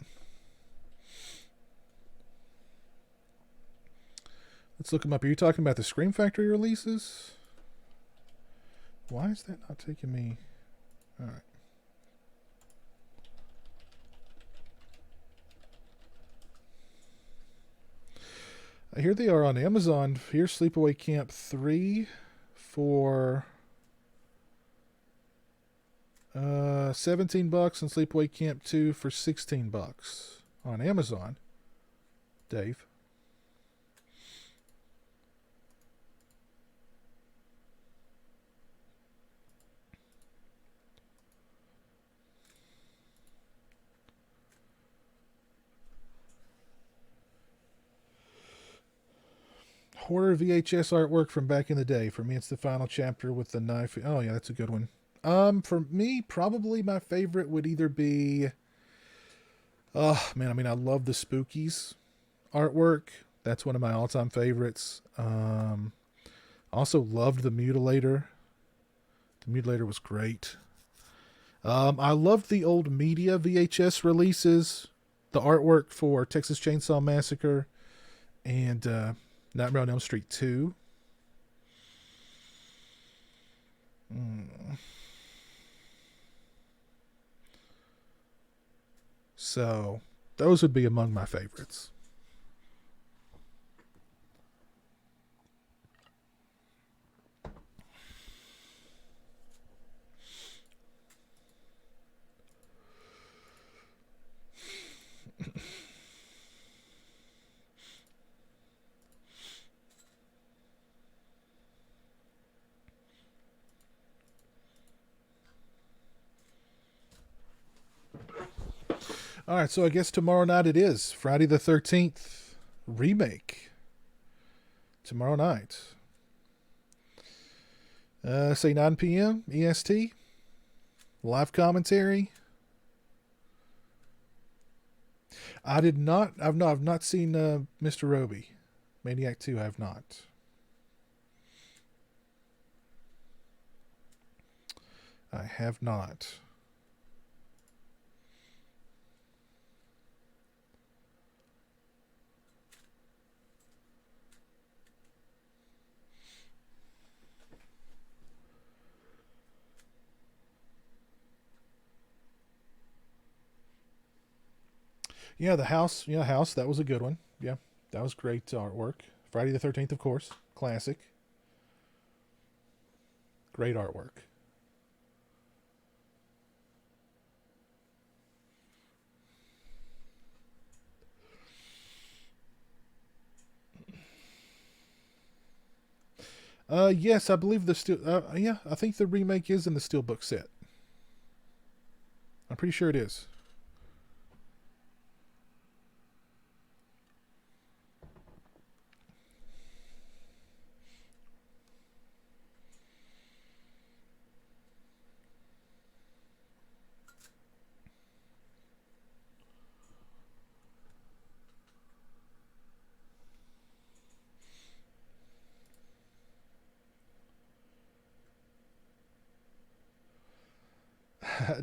Let's look them up. Are you talking about the Scream Factory releases? Why is that not taking me? All right. Here they are on Amazon. Here's Sleepaway Camp 3 for $17 and Sleepaway Camp 2 for $16 on Amazon. Dave. Horror VHS artwork from back in the day. For me, it's the final chapter with the knife. Oh yeah, that's a good one. For me, probably my favorite would either be, oh man, I mean, I love the Spookies artwork. That's one of my all-time favorites. Also loved the Mutilator. The Mutilator was great. I loved the old media VHS releases. The artwork for Texas Chainsaw Massacre and Nightmare on Elm Street 2. So, those would be among my favorites. All right, so I guess tomorrow night it is. Friday the 13th remake. Tomorrow night. Say 9 p.m. EST. Live commentary. I've not seen Mr. Roby. Maniac 2 I have not. I have not. Yeah, the house. Yeah, house. That was a good one. Yeah, that was great artwork. Friday the 13th, of course. Classic. Great artwork. Yes, I believe the steel. Yeah, I think the remake is in the Steelbook set. I'm pretty sure it is.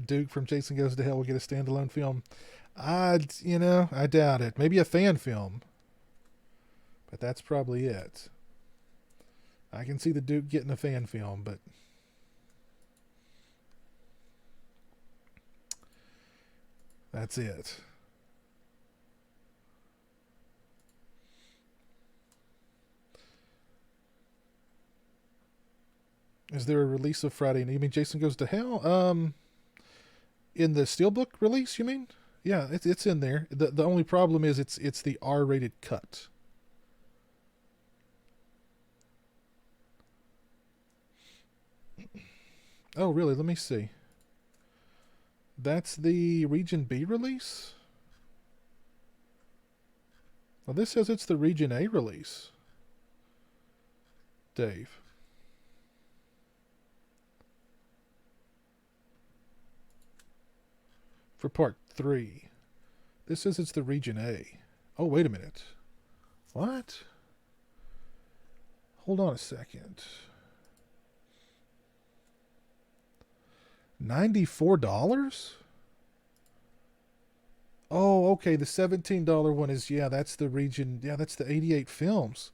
Duke from Jason Goes to Hell will get a standalone film. I doubt it. Maybe a fan film. But that's probably it. I can see the Duke getting a fan film, but that's it. Is there a release of Friday? You mean Jason Goes to Hell? In the Steelbook release, you mean? Yeah, it's in there. The only problem is it's the R-rated cut. Oh, really? Let me see. That's the Region B release? Well, this says it's the Region A release. Dave. For part 3. This says it's the Region A. Oh, wait a minute. What? Hold on a second. $94? Oh, okay. The $17 one is, that's the region. Yeah, that's the 88 films.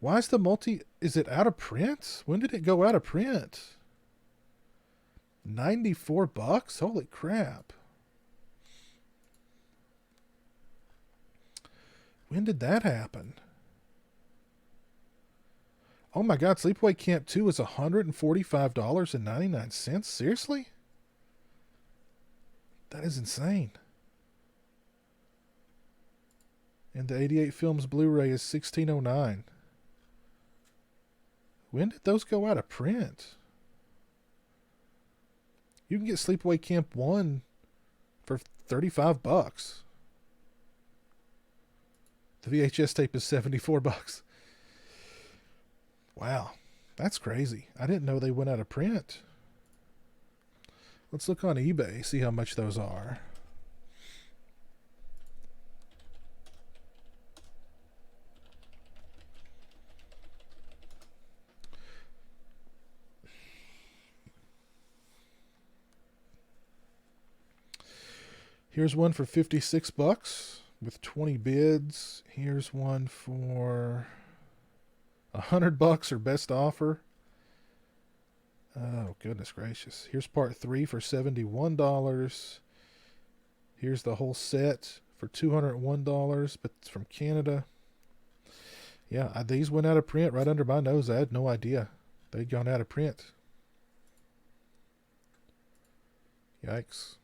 Why is the is it out of print? When did it go out of print? $94? Holy crap. When did that happen? Oh my God, Sleepaway Camp 2 is $145.99. Seriously? That is insane. And the 88 Films Blu-ray is $16.09. When did those go out of print? You can get Sleepaway Camp 1 for $35. The VHS tape is $74. Wow, that's crazy. I didn't know they went out of print. Let's look on eBay, see how much those are. Here's one for $56 with 20 bids. Here's one for $100 or best offer. Oh, goodness gracious. Here's part 3 for $71. Here's the whole set for $201, but it's from Canada. Yeah, these went out of print right under my nose. I had no idea they'd gone out of print. Yikes.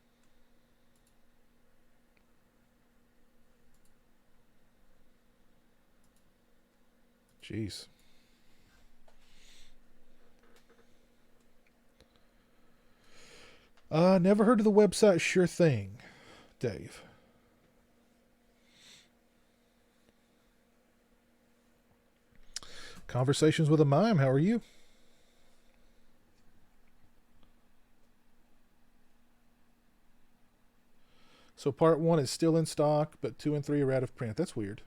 Jeez. Never heard of the website Sure Thing, Dave. Conversations with a Mime, how are you? So part 1 is still in stock, but 2 and 3 are out of print. That's weird.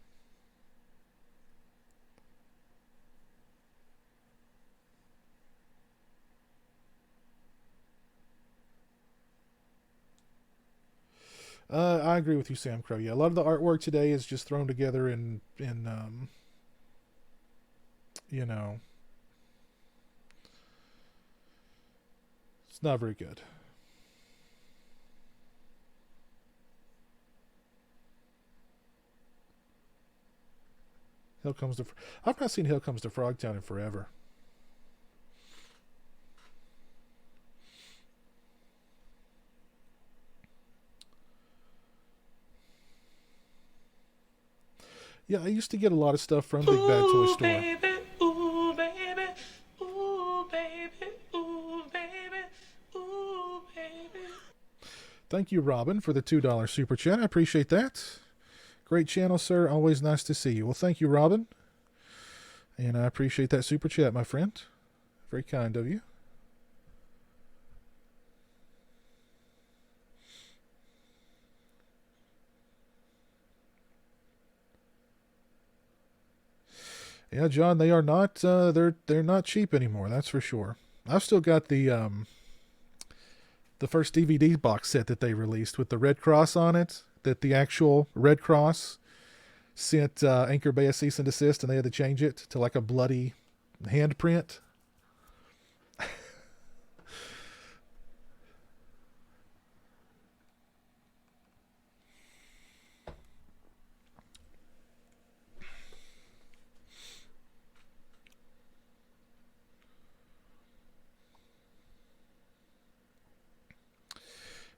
I agree with you, Sam Crow. Yeah, a lot of the artwork today is just thrown together in it's not very good. I've not seen Hill Comes to Frogtown in forever. Yeah, I used to get a lot of stuff from Big Bad Toy Store. Baby, ooh, baby, ooh, baby, ooh, baby, ooh, baby. Thank you, Robin, for the $2 super chat. I appreciate that. Great channel, sir. Always nice to see you. Well, thank you, Robin. And I appreciate that super chat, my friend. Very kind of you. Yeah, John, they are not they're not cheap anymore, that's for sure. I've still got the the first DVD box set that they released with the Red Cross on it, that the actual Red Cross sent Anchor Bay a cease and desist, and they had to change it to like a bloody handprint.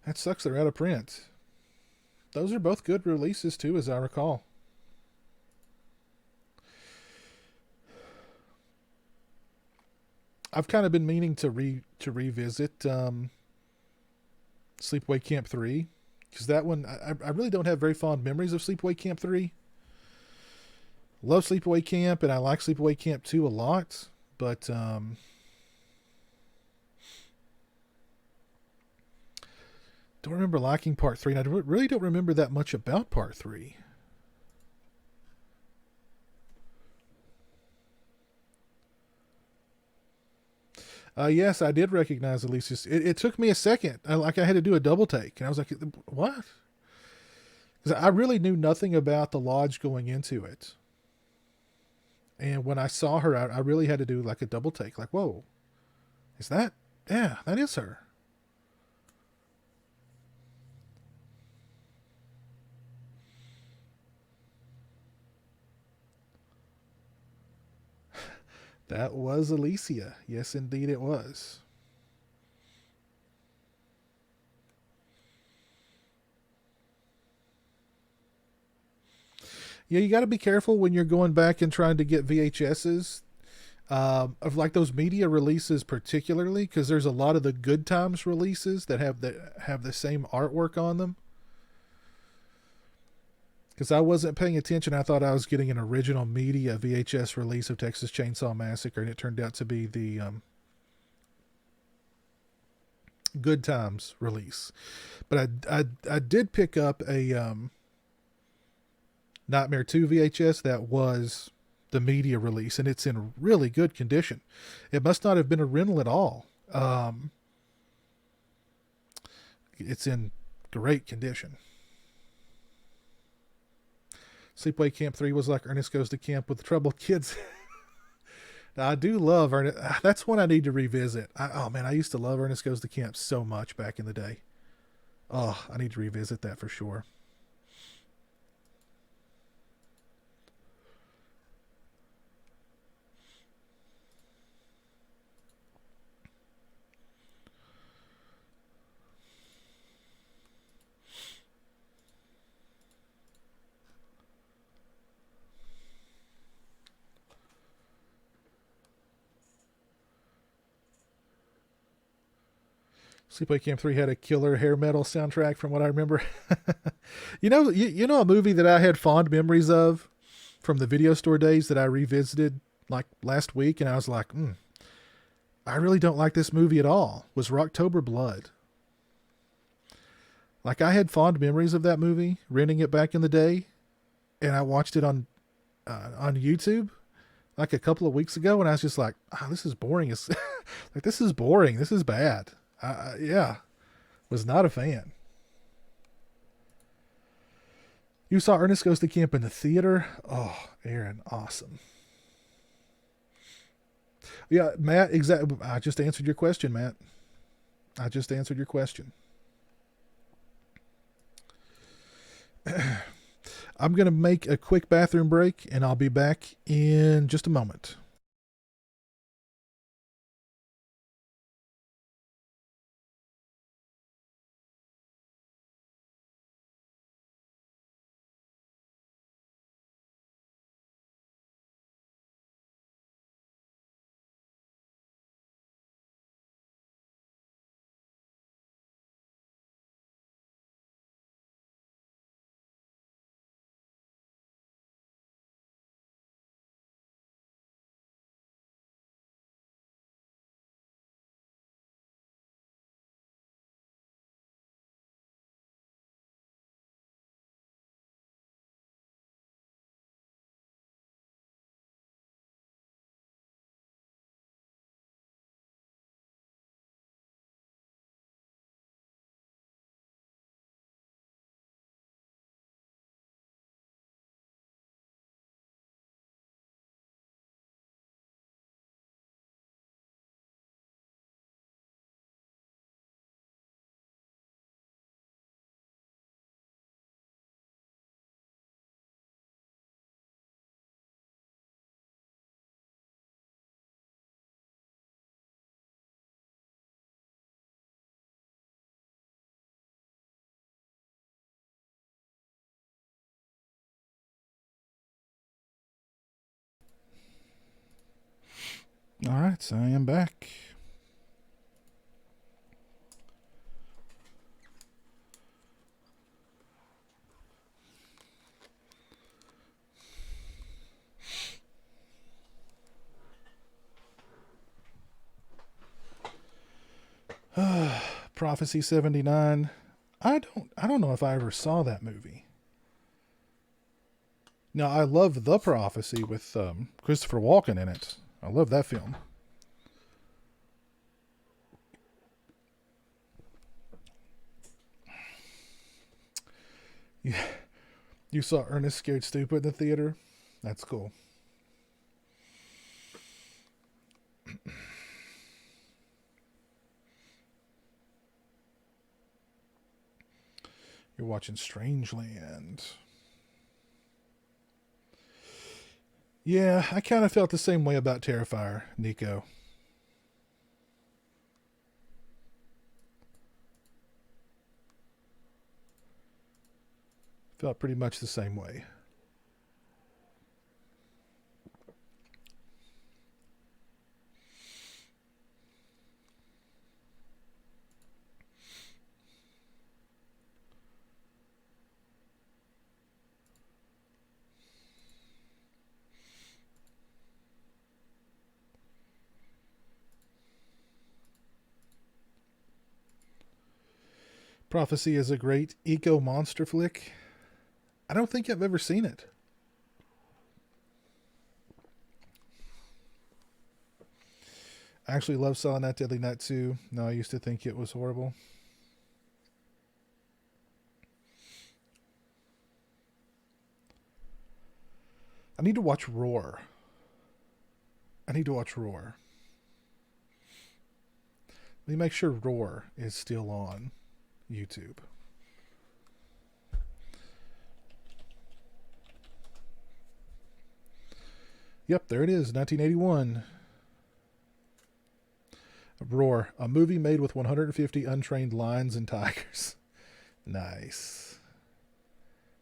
That sucks they're out of print. Those are both good releases too, as I recall. I've kind of been meaning to revisit Sleepaway Camp 3, because that one, I really don't have very fond memories of Sleepaway Camp 3. Love Sleepaway Camp, and I like Sleepaway Camp 2 a lot, but don't remember liking part 3, and I really don't remember that much about part 3. Yes, I did recognize Alicia's. It took me a second. I had to do a double take, and I was like, what? Because I really knew nothing about the lodge going into it. And when I saw her, I really had to do like a double take. Like, whoa, is that? Yeah, that is her. That was Alicia. Yes, indeed it was. Yeah, you got to be careful when you're going back and trying to get VHSs of like those media releases, particularly because there's a lot of the Good Times releases that have the same artwork on them. Because I wasn't paying attention, I thought I was getting an original media VHS release of Texas Chainsaw Massacre, and it turned out to be the Good Times release. But I did pick up a Nightmare 2 VHS that was the media release, and it's in really good condition. It must not have been a rental at all. It's in great condition. Sleepaway Camp 3 was like Ernest Goes to Camp with the Troubled Kids. Now, I do love Ernest. That's one I need to revisit. Oh man, I used to love Ernest Goes to Camp so much back in the day. Oh, I need to revisit that for sure. Sleepaway Camp 3 had a killer hair metal soundtrack from what I remember. you know a movie that I had fond memories of from the video store days that I revisited like last week, and I was like, I really don't like this movie at all, was Rocktober Blood. Like, I had fond memories of that movie, renting it back in the day, and I watched it on YouTube like a couple of weeks ago, and I was just like, this is boring. Like, this is boring. This is bad. Yeah, was not a fan. You saw Ernest Goes to Camp in the theater? Oh, Aaron, awesome. Yeah, Matt, exactly. I just answered your question, Matt. I just answered your question. I'm going to make a quick bathroom break, and I'll be back in just a moment. All right, so I am back. Prophecy 79. I don't know if I ever saw that movie. Now, I love The Prophecy with Christopher Walken in it. I love that film. Yeah. You saw Ernest Scared Stupid in the theater? That's cool. You're watching Strangeland. Yeah, I kind of felt the same way about Terrifier, Nico. Felt pretty much the same way. Prophecy is a great eco monster flick. I don't think I've ever seen it. I actually love Silent Night, Deadly Night 2. No, I used to think it was horrible. I need to watch Roar. Let me make sure Roar is still on YouTube. Yep, there it is, 1981. Roar, a movie made with 150 untrained lions and tigers. Nice.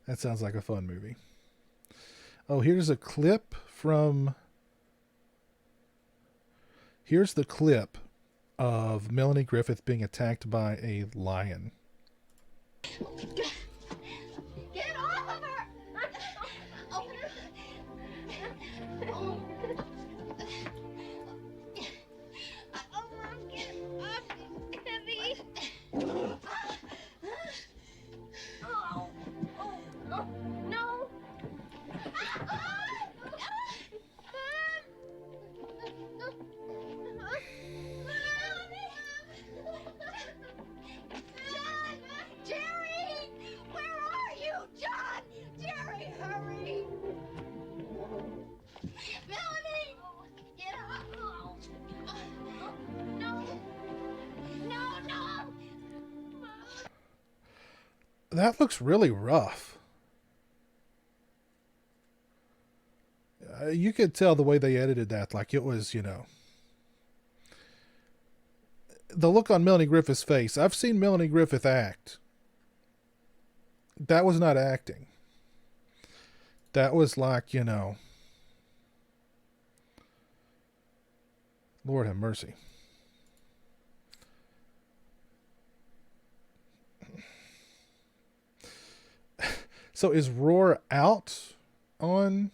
That sounds like a fun movie. Oh, here's a clip from... Here's the clip of Melanie Griffith being attacked by a lion. Get off of her! Oh. Oh. Get off, heavy. Oh. Oh. No. John! Jerry! Where are you, John? Jerry, hurry! Melanie! Get up! No! No! That looks really rough. You could tell the way they edited that, like it was, you know. The look on Melanie Griffith's face. I've seen Melanie Griffith act. That was not acting. That was like, you know. Lord have mercy. So is Roar out on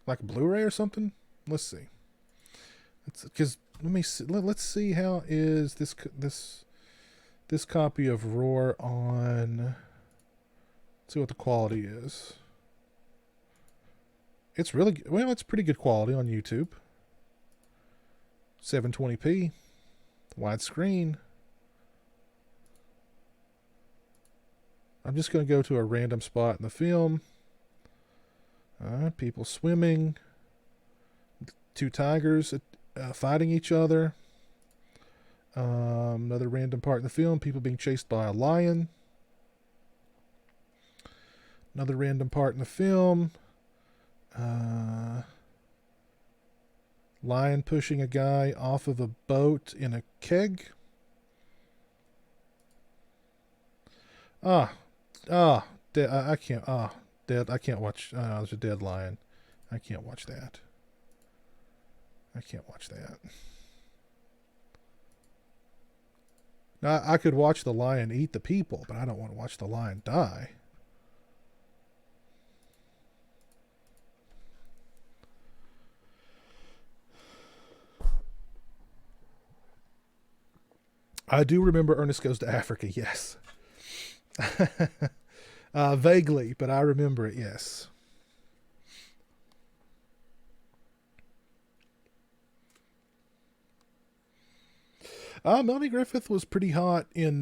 like Blu-ray or something? Let's see. Because let me see. Let's see how is this copy of Roar on. Let's see what the quality is. It's really well. It's pretty good quality on YouTube. 720p, widescreen. I'm just going to go to a random spot in the film. People swimming. Two tigers fighting each other. Another random part in the film. People being chased by a lion. Another random part in the film. Lion pushing a guy off of a boat in a keg. Dead. I can't. Dead. I can't watch. There's a dead lion. I can't watch that. I can't watch that. Now, I could watch the lion eat the people, but I don't want to watch the lion die. I do remember Ernest Goes to Africa, yes. Vaguely, but I remember it, yes. Melanie Griffith was pretty hot in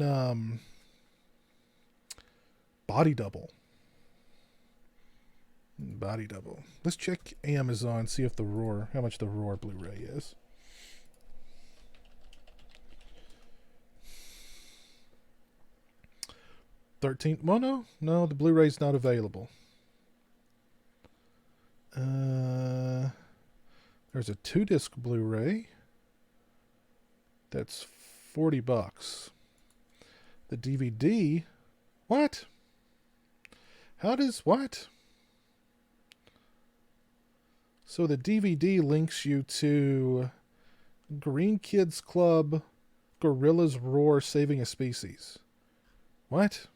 Body Double. Body Double. Let's check Amazon, see if how much the Roar Blu-ray is. Well, no, the Blu-ray's not available. There's a 2-disc Blu-ray. That's $40. The DVD, what? What? So the DVD links you to Green Kids Club, Gorillas Roar Saving a Species. What?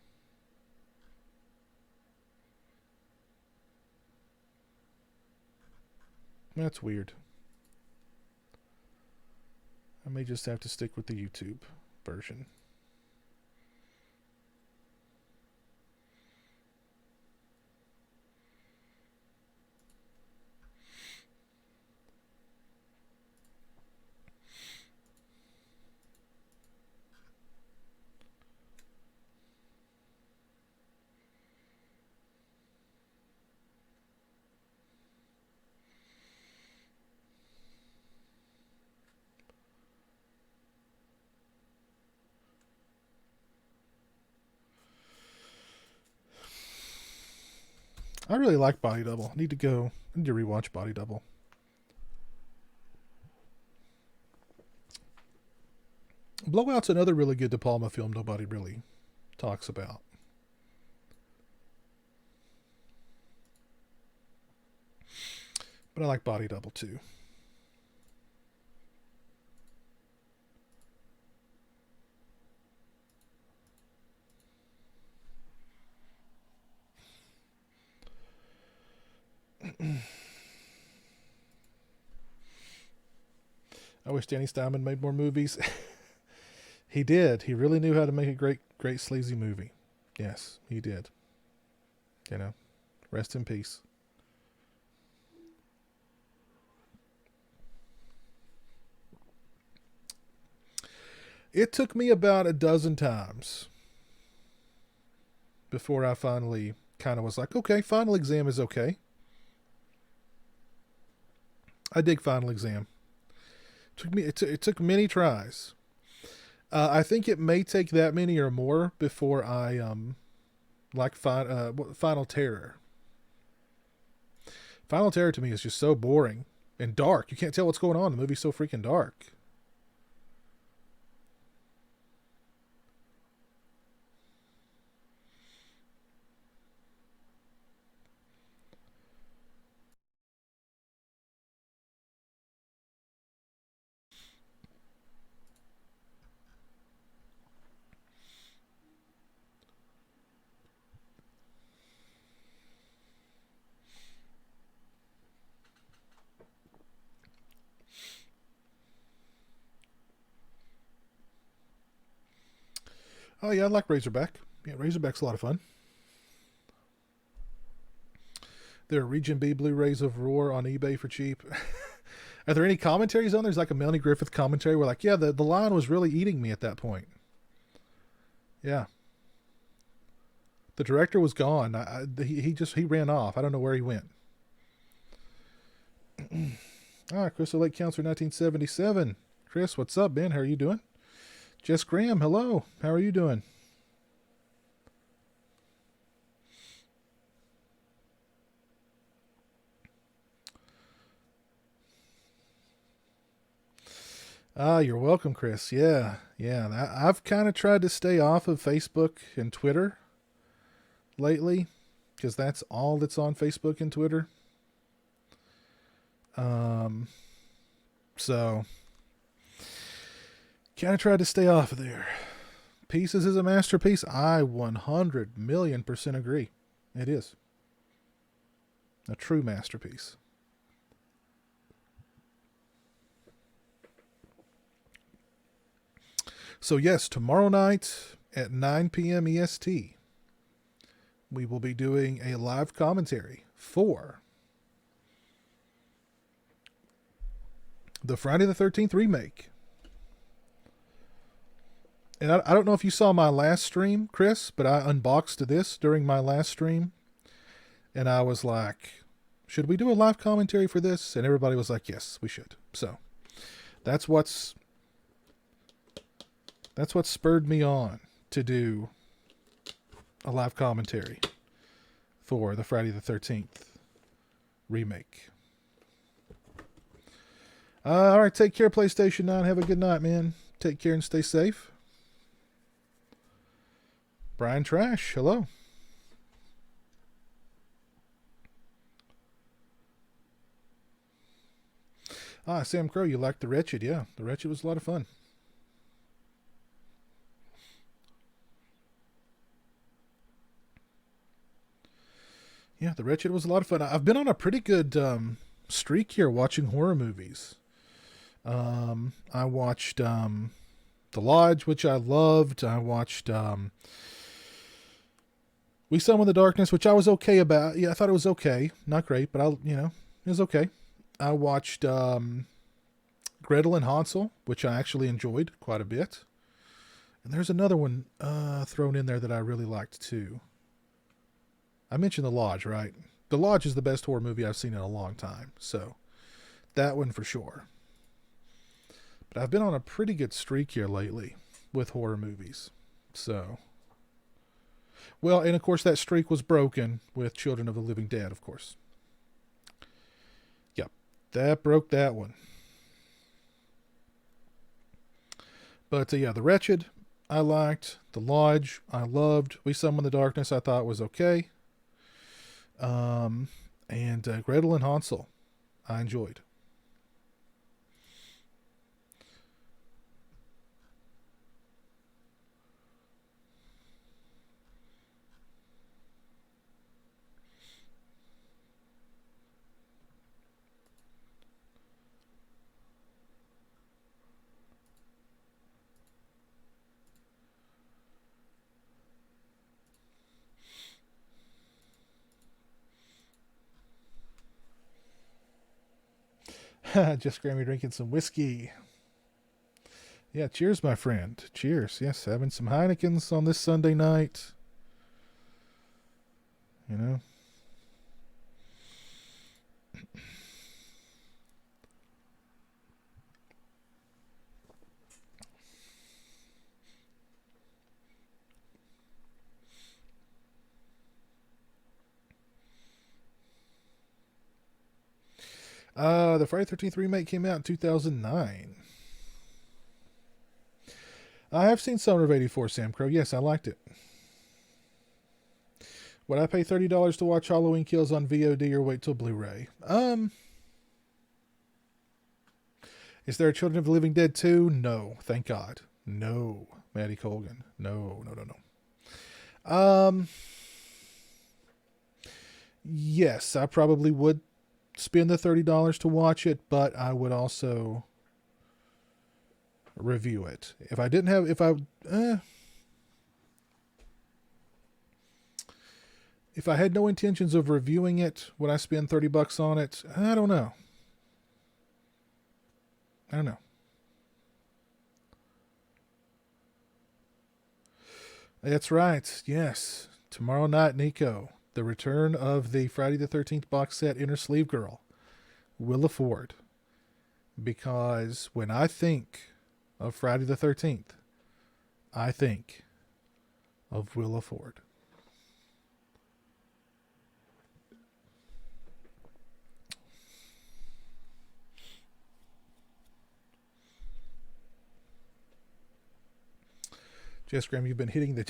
That's weird. I may just have to stick with the YouTube version. I really like Body Double. I need to rewatch Body Double. Blowout's another really good De Palma film nobody really talks about. But I like Body Double too. I wish Danny Steinman made more movies. He did. He really knew how to make a great sleazy movie. Yes, he did. You know, rest in peace. It took me about a dozen times before I finally kind of was like, okay, Final Exam is okay. I dig Final Exam. It took many tries. I think it may take that many or more before I like Final Terror. Final Terror to me is just so boring and dark. You can't tell what's going on. The movie's so freaking dark. Oh yeah, I like Razorback. Yeah, Razorback's a lot of fun. There are Region B Blu-rays of Roar on eBay for cheap. Are there any commentaries on there? There's like a Melanie Griffith commentary where like, yeah, the lion was really eating me at that point. Yeah. The director was gone. He ran off. I don't know where he went. Crystal Lake Counselor 1977. Chris, what's up, man? How are you doing? Jess Graham, hello. How are you doing? You're welcome, Chris. Yeah. I've kind of tried to stay off of Facebook and Twitter lately because that's all that's on Facebook and Twitter. So, kind of tried to stay off of there. Pieces is a masterpiece. I 100 million% agree. It is. A true masterpiece. So yes, tomorrow night at 9 p.m. EST, we will be doing a live commentary for the Friday the 13th remake. And I don't know if you saw my last stream, Chris, but I unboxed this during my last stream. And I was like, should we do a live commentary for this? And everybody was like, yes, we should. So that's what's spurred me on to do a live commentary for the Friday the 13th remake. All right, take care, PlayStation 9. Have a good night, man. Take care and stay safe. Brian Trash, hello. Sam Crow, you liked The Wretched. Yeah, The Wretched was a lot of fun. Yeah, The Wretched was a lot of fun. I've been on a pretty good streak here watching horror movies. I watched The Lodge, which I loved. I watched We Saw in the Darkness, which I was okay about. Yeah, I thought it was okay. Not great, but it was okay. I watched Gretel and Hansel, which I actually enjoyed quite a bit. And there's another one thrown in there that I really liked too. I mentioned The Lodge, right? The Lodge is the best horror movie I've seen in a long time. So that one for sure. But I've been on a pretty good streak here lately with horror movies. So, well, and of course that streak was broken with Children of the Living Dead, of course. Yep, that broke that one. But yeah, The Wretched, I liked. The Lodge, I loved. We Saw in the Darkness, I thought was okay. And Gretel and Hansel, I enjoyed. Just Grammy drinking some whiskey. Yeah, cheers, my friend. Cheers. Yes, having some Heinekens on this Sunday night. You know. The Friday the 13th remake came out in 2009. I have seen Summer of 84, Sam Crow. Yes, I liked it. Would I pay $30 to watch Halloween Kills on VOD or wait till Blu-ray? Is there a Children of the Living Dead 2? No, thank God. No, Maddie Colgan. No. Yes, I probably would spend the $30 to watch it, but I would also review it. If I had no intentions of reviewing it, would I spend $30 on it? I don't know. That's right. Yes. Tomorrow night, Nico. The return of the Friday the 13th box set Inner Sleeve Girl. Willa Ford. Because when I think of Friday the 13th, I think of Willa Ford. Jess Graham, you've been hitting the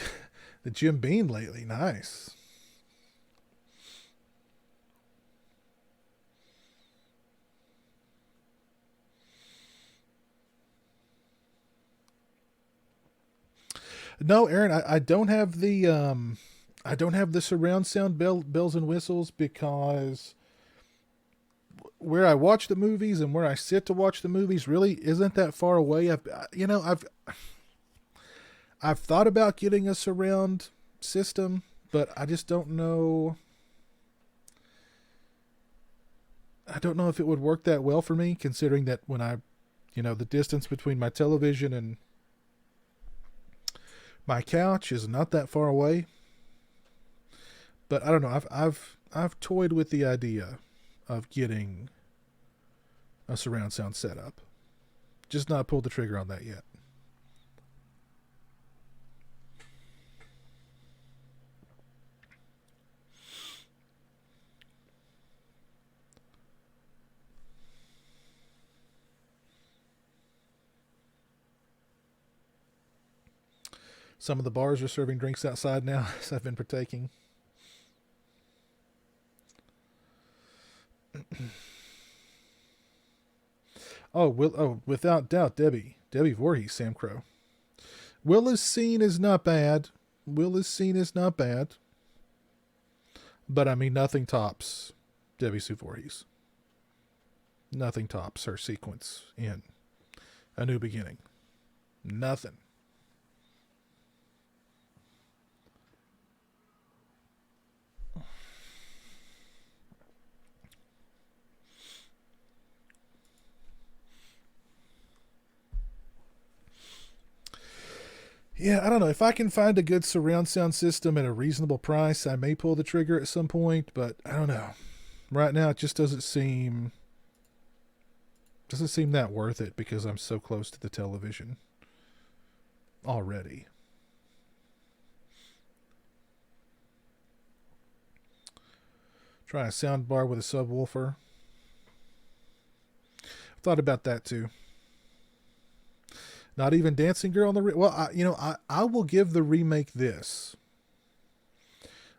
Jim Beam lately. Nice. No, Aaron, I don't have the I don't have the surround sound bells and whistles because where I watch the movies and where I sit to watch the movies really isn't that far away. I've thought about getting a surround system, but I just don't know. I don't know if it would work that well for me, considering that when the distance between my television and my couch is not that far away. But I don't know. I've toyed with the idea of getting a surround sound setup. Just not pulled the trigger on that yet. Some of the bars are serving drinks outside now, as I've been partaking. Without doubt, Debbie Voorhees, Sam Crow. Will is seen is not bad. But I mean, nothing tops Debbie Sue Voorhees. Nothing tops her sequence in A New Beginning. Nothing. Yeah, I don't know. If I can find a good surround sound system at a reasonable price, I may pull the trigger at some point, but I don't know. Right now, it just doesn't seem that worth it because I'm so close to the television already. Try a sound bar with a subwoofer. Thought about that too. Not even Dancing Girl on the I will give the remake this.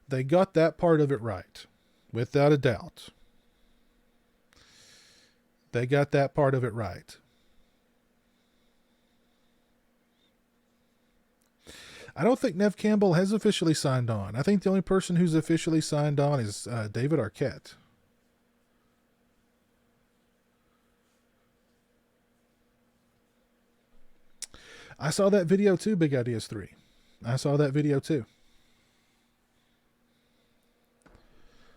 They got that part of it right, without a doubt. They got that part of it right. I don't think Nev Campbell has officially signed on. I think the only person who's officially signed on is David Arquette. I saw that video too, Big Ideas 3. I saw that video too.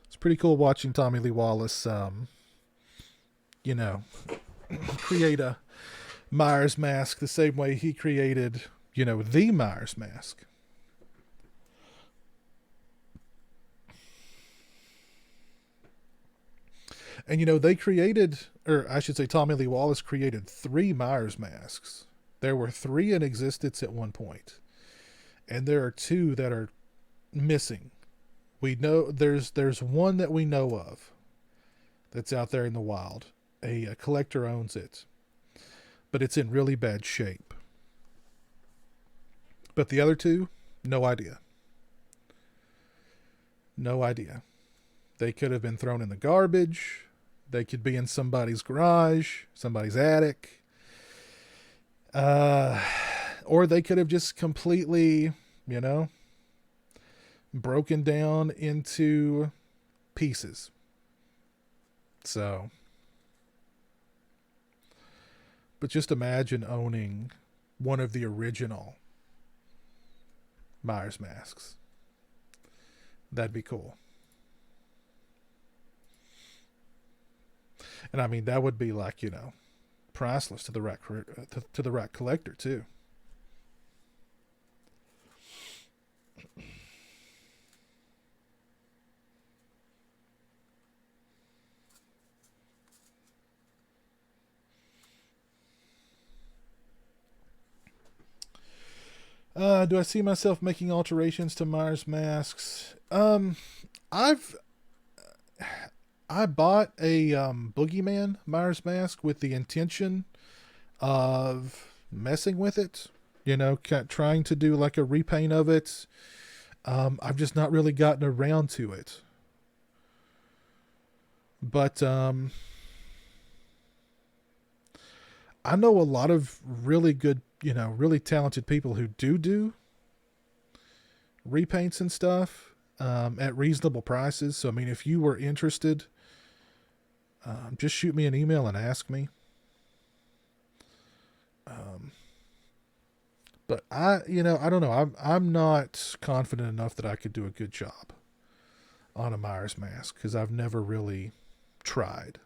It's pretty cool watching Tommy Lee Wallace, create a Myers mask the same way he created, the Myers mask. And, they created, or I should say Tommy Lee Wallace created 3 Myers masks. There were 3 in existence at one point, and there are 2 that are missing. We know there's one that we know of that's out there in the wild. A collector owns it, but it's in really bad shape. But the other 2, no idea. No idea. They could have been thrown in the garbage. They could be in somebody's garage, somebody's attic. Or they could have just completely, broken down into pieces. So, but just imagine owning one of the original Myers masks. That'd be cool. And I mean, that would be like, priceless to the right collector too. Do I see myself making alterations to Myers masks? I bought a Boogeyman Myers mask with the intention of messing with it, trying to do like a repaint of it. I've just not really gotten around to it. But I know a lot of really good, really talented people who do repaints and stuff at reasonable prices. So, I mean, if you were interested, just shoot me an email and ask me. But I don't know. I'm not confident enough that I could do a good job on a Myers mask because I've never really tried.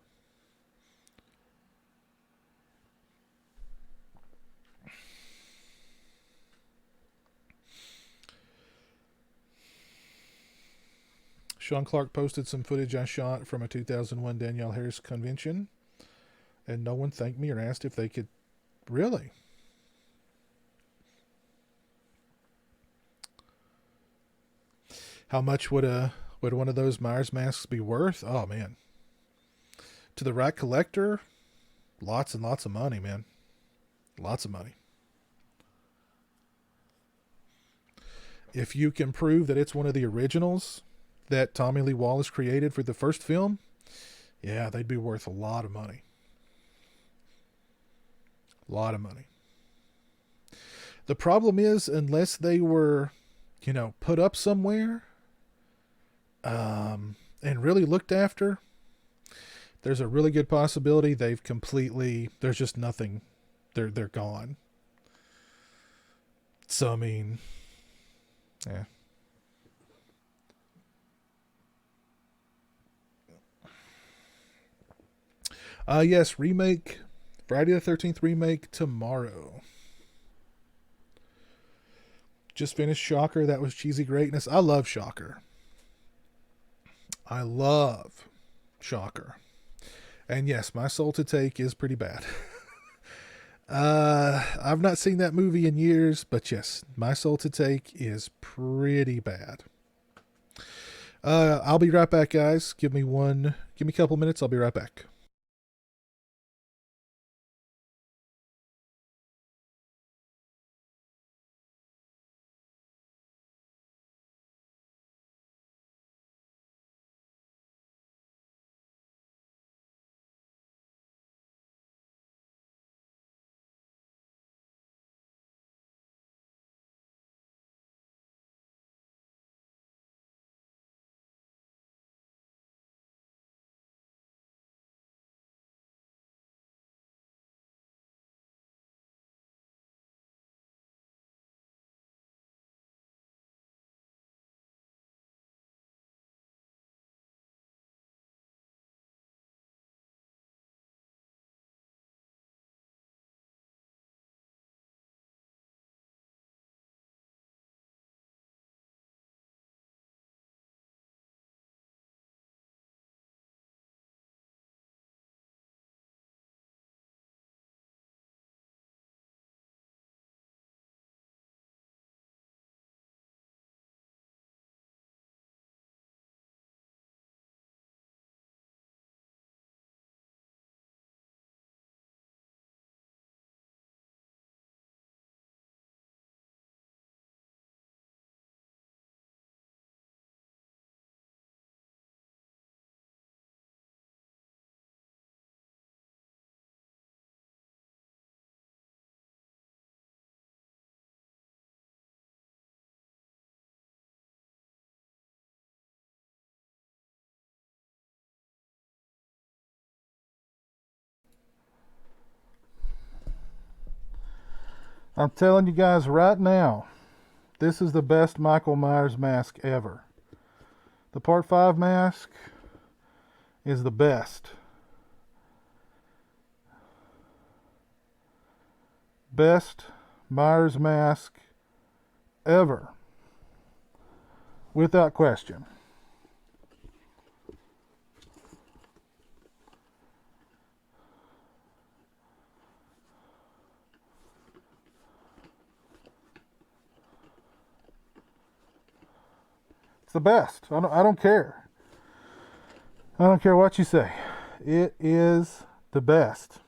Sean Clark posted some footage I shot from a 2001 Danielle Harris convention, and no one thanked me or asked if they could. Really? How much would one of those Myers masks be worth? Oh man, to the right collector, lots and lots of money, man. Lots of money. If you can prove that it's one of the originals that Tommy Lee Wallace created for the first film, yeah, they'd be worth a lot of money. A lot of money. The problem is, unless they were, put up somewhere, and really looked after, there's a really good possibility there's just nothing. They're gone. So, I mean, yeah. Yes, remake, Friday the 13th remake tomorrow. Just finished Shocker. That was cheesy greatness. I love Shocker. I love Shocker. And yes, my soul to take is pretty bad. I've not seen that movie in years, but yes, my soul to take is pretty bad. I'll be right back, guys. Give me a couple minutes. I'll be right back. I'm telling you guys right now, this is the best Michael Myers mask ever. The Part 5 mask is the best. Best Myers mask ever. Without question. It's the best. I don't care. I don't care what you say. It is the best.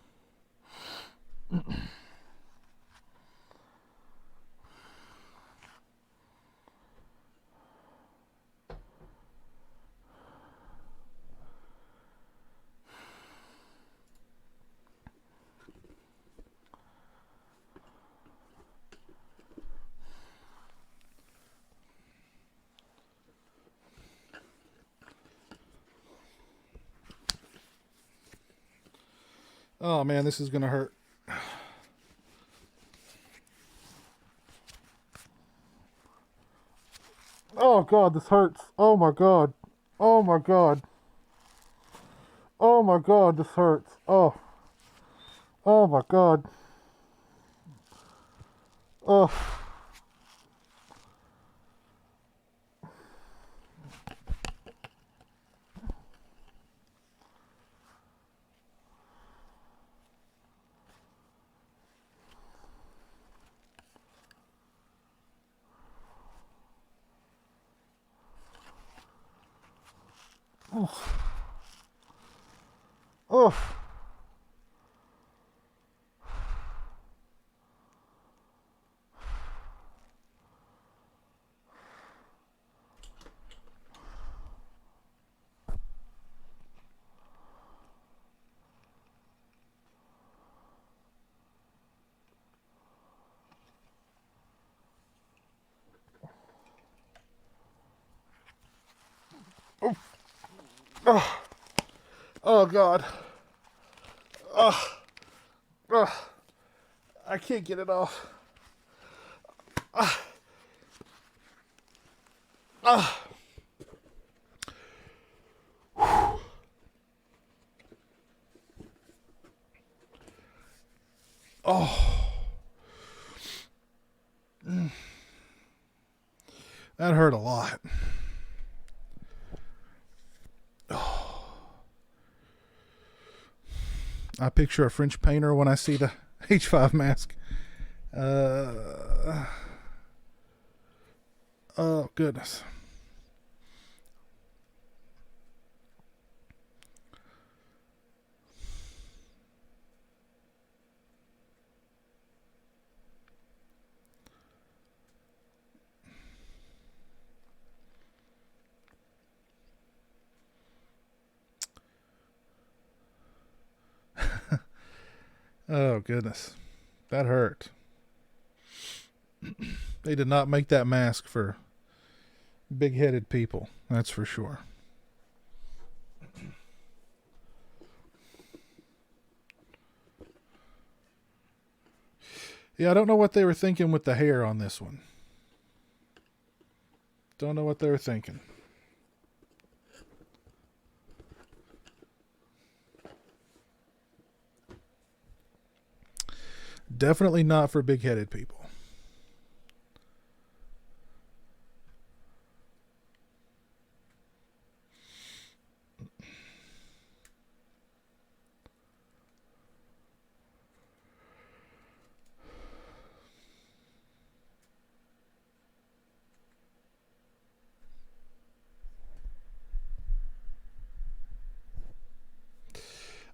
Oh man, this is gonna hurt. Oh god, this hurts. Oh my god. Oh my god. Oh my god, this hurts. Oh. Oh my god. Oh. Oh. Oh, oh god. Oh, oh, I can't get it off. That hurt a lot. I picture a French painter when I see the H5 mask. Oh, goodness. Oh, goodness. That hurt. They did not make that mask for big-headed people. That's for sure. Yeah, I don't know what they were thinking with the hair on this one. Don't know what they were thinking. Definitely not for big-headed people.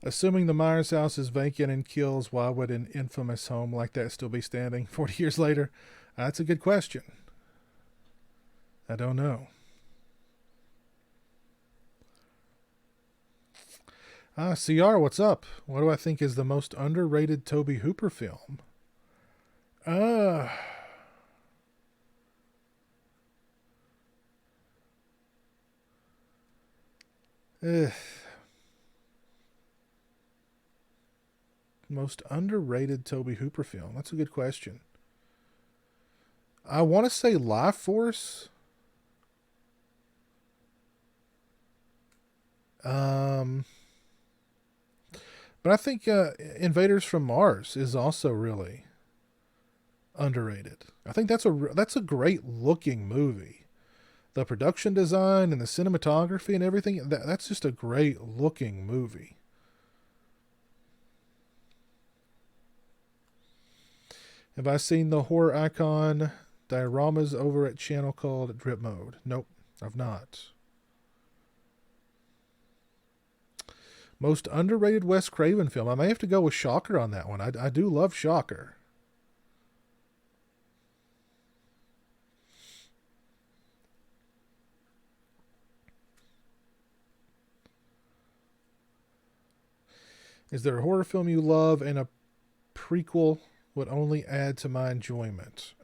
Assuming the Myers house is vacant and kills, why would an infamous home like that still be standing 40 years later? That's a good question. I don't know. CR, what's up? What do I think is the most underrated Tobe Hooper film? Uh, eh. Most underrated Tobe Hooper film. That's a good question. I want to say Life Force. But I think Invaders from Mars is also really underrated. I think that's a great looking movie. The production design and the cinematography and everything, that's just a great looking movie. Have I seen the horror icon dioramas over at channel called Drip Mode? Nope, I've not. Most underrated Wes Craven film. I may have to go with Shocker on that one. I do love Shocker. Is there a horror film you love and a prequel would only add to my enjoyment?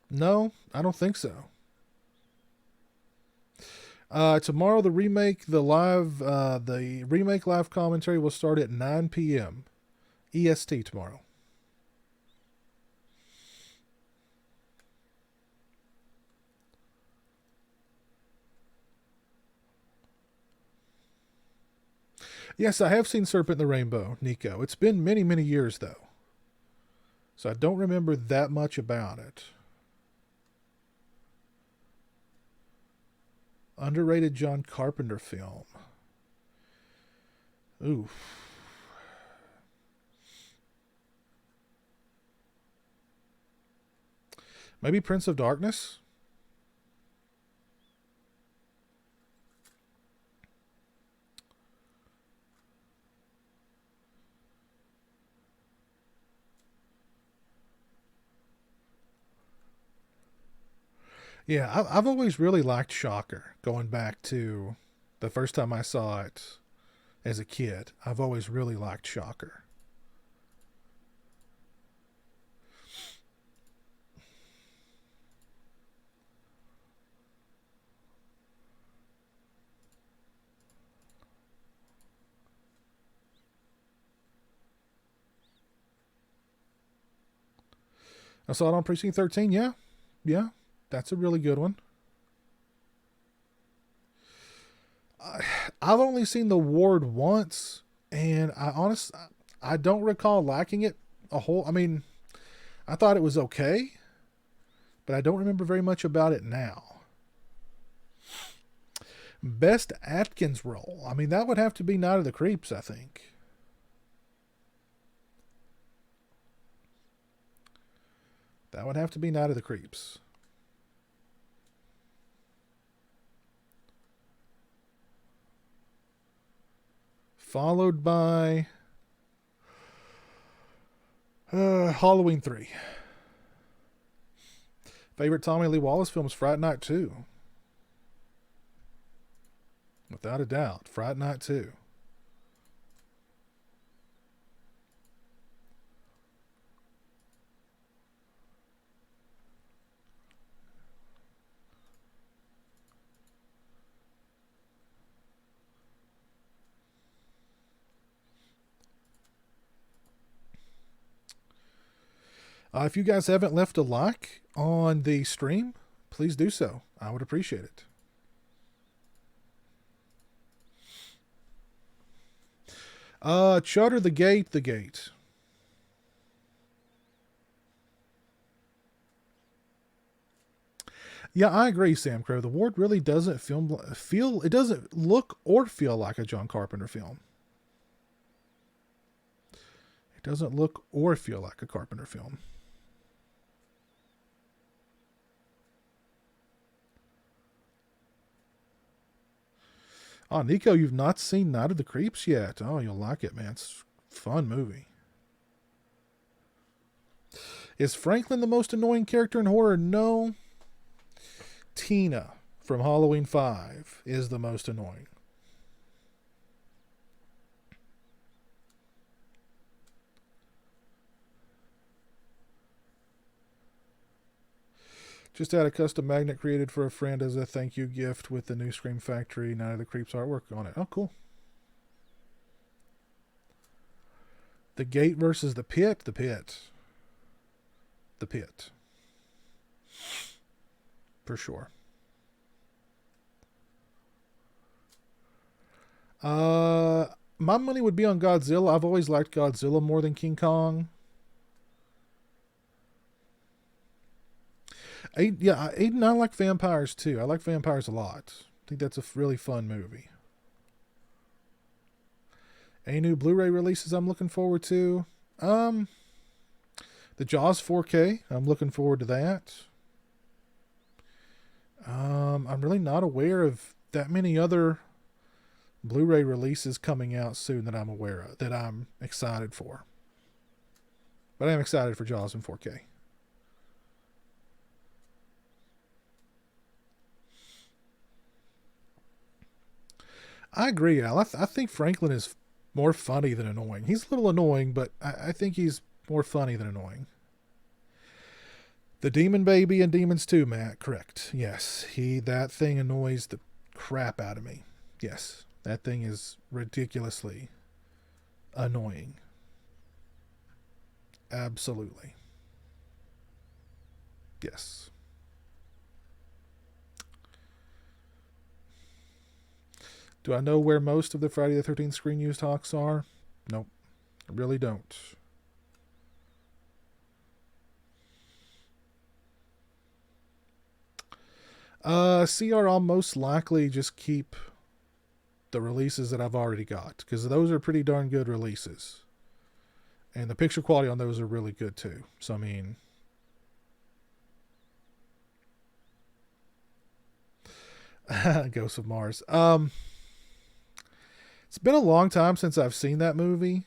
No, I don't think so. Tomorrow the remake live commentary will start at 9 p.m. EST tomorrow. Yes, I have seen Serpent in the Rainbow, Nico. It's been many, many years, though. So I don't remember that much about it. Underrated John Carpenter film. Ooh. Maybe Prince of Darkness? Yeah, I've always really liked Shocker, going back to the first time I saw it as a kid. I've always really liked Shocker. I saw it on Precinct 13, yeah. Yeah, that's a really good one. I've only seen The Ward once, and I don't recall liking it a whole. I mean, I thought it was okay, but I don't remember very much about it now. Best Atkins role. I mean, that would have to be Night of the Creeps, I think. That would have to be Night of the Creeps. Followed by Halloween 3. Favorite Tommy Lee Wallace film is Fright Night 2. Without a doubt, Fright Night 2. If you guys haven't left a like on the stream, please do so. I would appreciate it. Shutter the Gate, the Gate. Yeah, I agree, Sam Crow. The Ward really doesn't it doesn't look or feel like a John Carpenter film. It doesn't look or feel like a Carpenter film. Oh, Nico, you've not seen Night of the Creeps yet. Oh, you'll like it, man. It's a fun movie. Is Franklin the most annoying character in horror? No. Tina from Halloween 5 is the most annoying. Just had a custom magnet created for a friend as a thank you gift with the new Scream Factory Night of the Creeps artwork on it. Oh, cool. The Gate versus the Pit. The Pit. The Pit. For sure. My money would be on Godzilla. I've always liked Godzilla more than King Kong. Aiden, I like vampires too. I like vampires a lot. I think that's a really fun movie. Any new Blu-ray releases I'm looking forward to? The Jaws 4K. I'm looking forward to that. I'm really not aware of that many other Blu-ray releases coming out soon that I'm aware of, that I'm excited for. But I am excited for Jaws in 4K. I agree, Al. I think Franklin is more funny than annoying. He's a little annoying, but I think he's more funny than annoying. The Demon Baby and Demons 2, Matt. Correct. Yes. That thing annoys the crap out of me. Yes. That thing is ridiculously annoying. Absolutely. Yes. Do I know where most of the Friday the 13th screen use talks are? Nope. I really don't. CR, I'll most likely just keep the releases that I've already got, because those are pretty darn good releases. And the picture quality on those are really good too. So, I mean, Ghost of Mars. It's been a long time since I've seen that movie.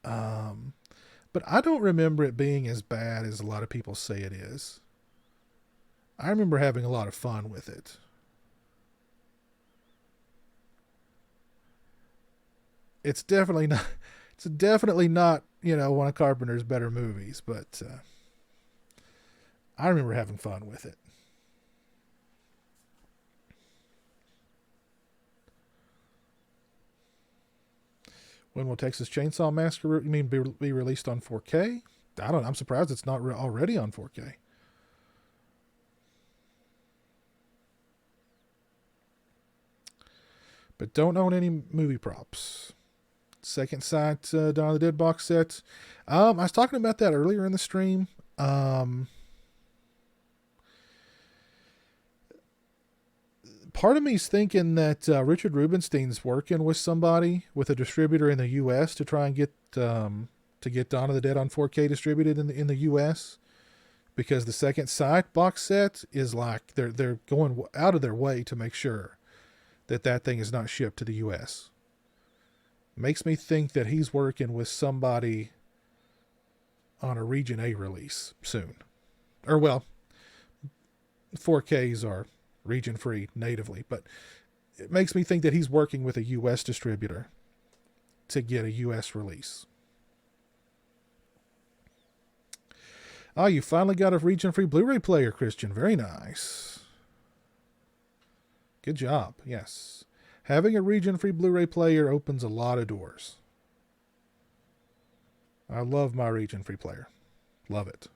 But I don't remember it being as bad as a lot of people say it is. I remember having a lot of fun with it. It's definitely not, one of Carpenter's better movies, but I remember having fun with it. When will Texas Chainsaw Massacre, you mean, be released on 4K? I don't know. I'm surprised it's not already on 4K. But don't own any movie props. Second Sight, Dawn of the Dead box set. I was talking about that earlier in the stream. Part of me's thinking that Richard Rubenstein's working with somebody, with a distributor in the U.S. to try and get Dawn of the Dead on 4K distributed in the U.S. Because the Second Sight box set is like they're going out of their way to make sure that thing is not shipped to the U.S. Makes me think that he's working with somebody on a Region A release soon. Or, well, 4Ks are region free natively, but it makes me think that he's working with a U.S. distributor to get a U.S. release. Oh, you finally got a region free Blu-ray player, Christian. Very nice. Good job. Yes. Having a region free Blu-ray player opens a lot of doors. I love my region free player. Love it.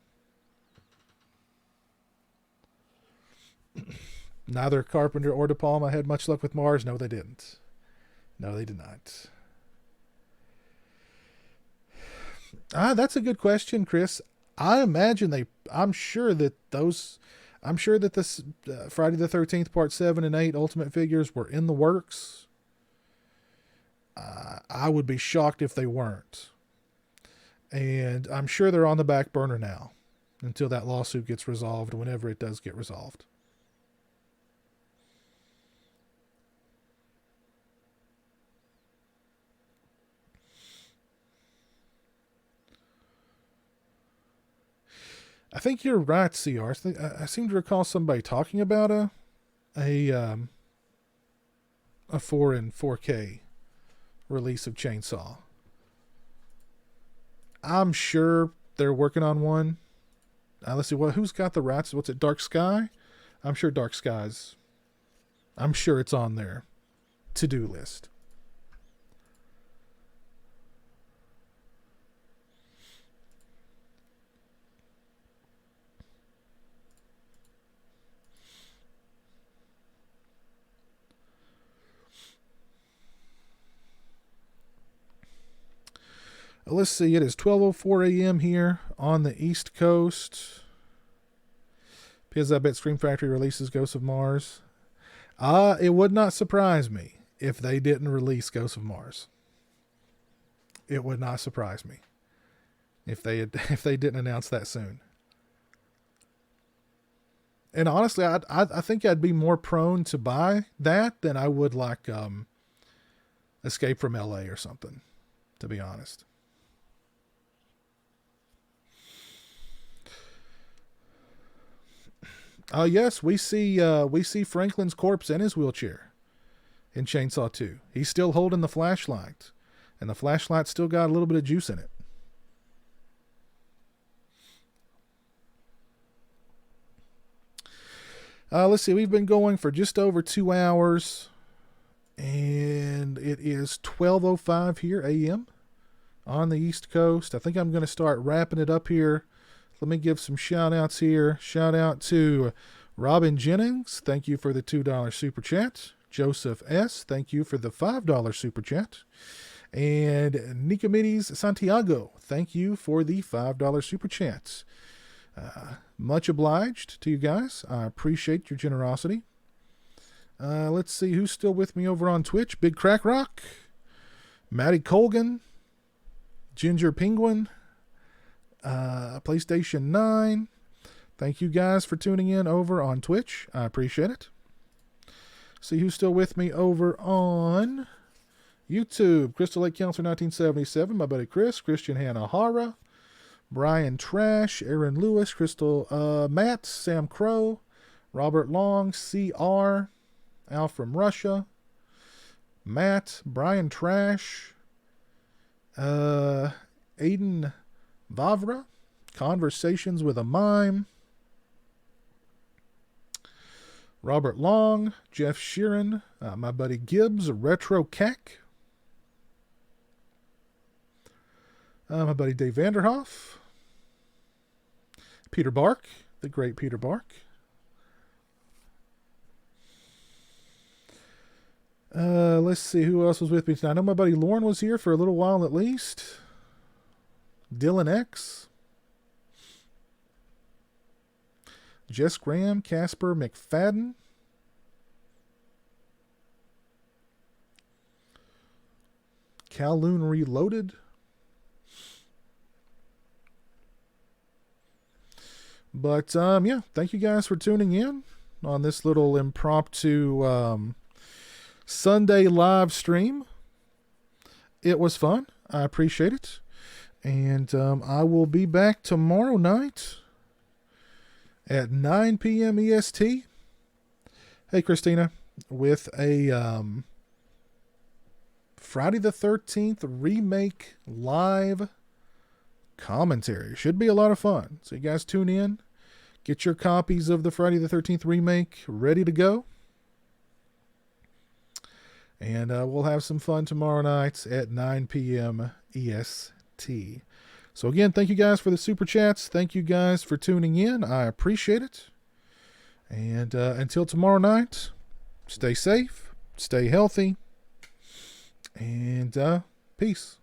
Neither Carpenter or De Palma had much luck with Mars. No, they didn't. No, they did not. That's a good question, Chris. I'm sure that this Friday the 13th Part 7 and 8 Ultimate figures were in the works. I would be shocked if they weren't. And I'm sure they're on the back burner now until that lawsuit gets resolved, whenever it does get resolved. I think you're right, CR. I seem to recall somebody talking about a 4 and 4K release of Chainsaw. I'm sure they're working on one. Let's see, who's got the rights? What's it, Dark Sky? I'm sure Dark Sky's. I'm sure it's on their to-do list. Let's see, it is 12:04 a.m. here on the East Coast. Because I bet Scream Factory releases Ghost of Mars. It would not surprise me if they didn't release Ghost of Mars. It would not surprise me if they didn't announce that soon. And honestly, I think I'd be more prone to buy that than I would like Escape from LA or something, to be honest. Yes, we see Franklin's corpse in his wheelchair in Chainsaw 2. He's still holding the flashlight, and the flashlight's still got a little bit of juice in it. Let's see. We've been going for just over 2 hours, and it is 12:05 here a.m. on the East Coast. I think I'm going to start wrapping it up here. Let me give some shout outs here. Shout out to Robin Jennings. Thank you for the $2 super chat. Joseph S. Thank you for the $5 super chat. And Nicomedes Santiago. Thank you for the $5 super chats. Much obliged to you guys. I appreciate your generosity. Let's see who's still with me over on Twitch. Big Crack Rock. Maddie Colgan. Ginger Penguin. PlayStation 9. Thank you guys for tuning in over on Twitch. I appreciate it. See who's still with me over on YouTube. Crystal Lake Counselor 1977. My buddy Chris. Christian Hanahara. Brian Trash. Aaron Lewis. Crystal Matt. Sam Crow. Robert Long. CR. Al from Russia. Matt. Brian Trash. Aiden Vavra. Conversations with a Mime. Robert Long. Jeff Sheeran. My buddy Gibbs. Retro Cack. My buddy Dave Vanderhoff. Peter Bark. The great Peter Bark. Let's see who else was with me tonight. I know my buddy Lauren was here for a little while at least. Dylan X. Jess Graham. Casper McFadden. Kowloon Reloaded. But, yeah, thank you guys for tuning in on this little impromptu Sunday live stream. It was fun. I appreciate it. And I will be back tomorrow night at 9 p.m. EST. Hey, Christina, with a Friday the 13th remake live commentary. Should be a lot of fun. So you guys tune in. Get your copies of the Friday the 13th remake ready to go. And we'll have some fun tomorrow night at 9 p.m. EST. So again, thank you guys for the super chats. Thank you guys for tuning in. I appreciate it. And until tomorrow night, stay safe, stay healthy, and peace.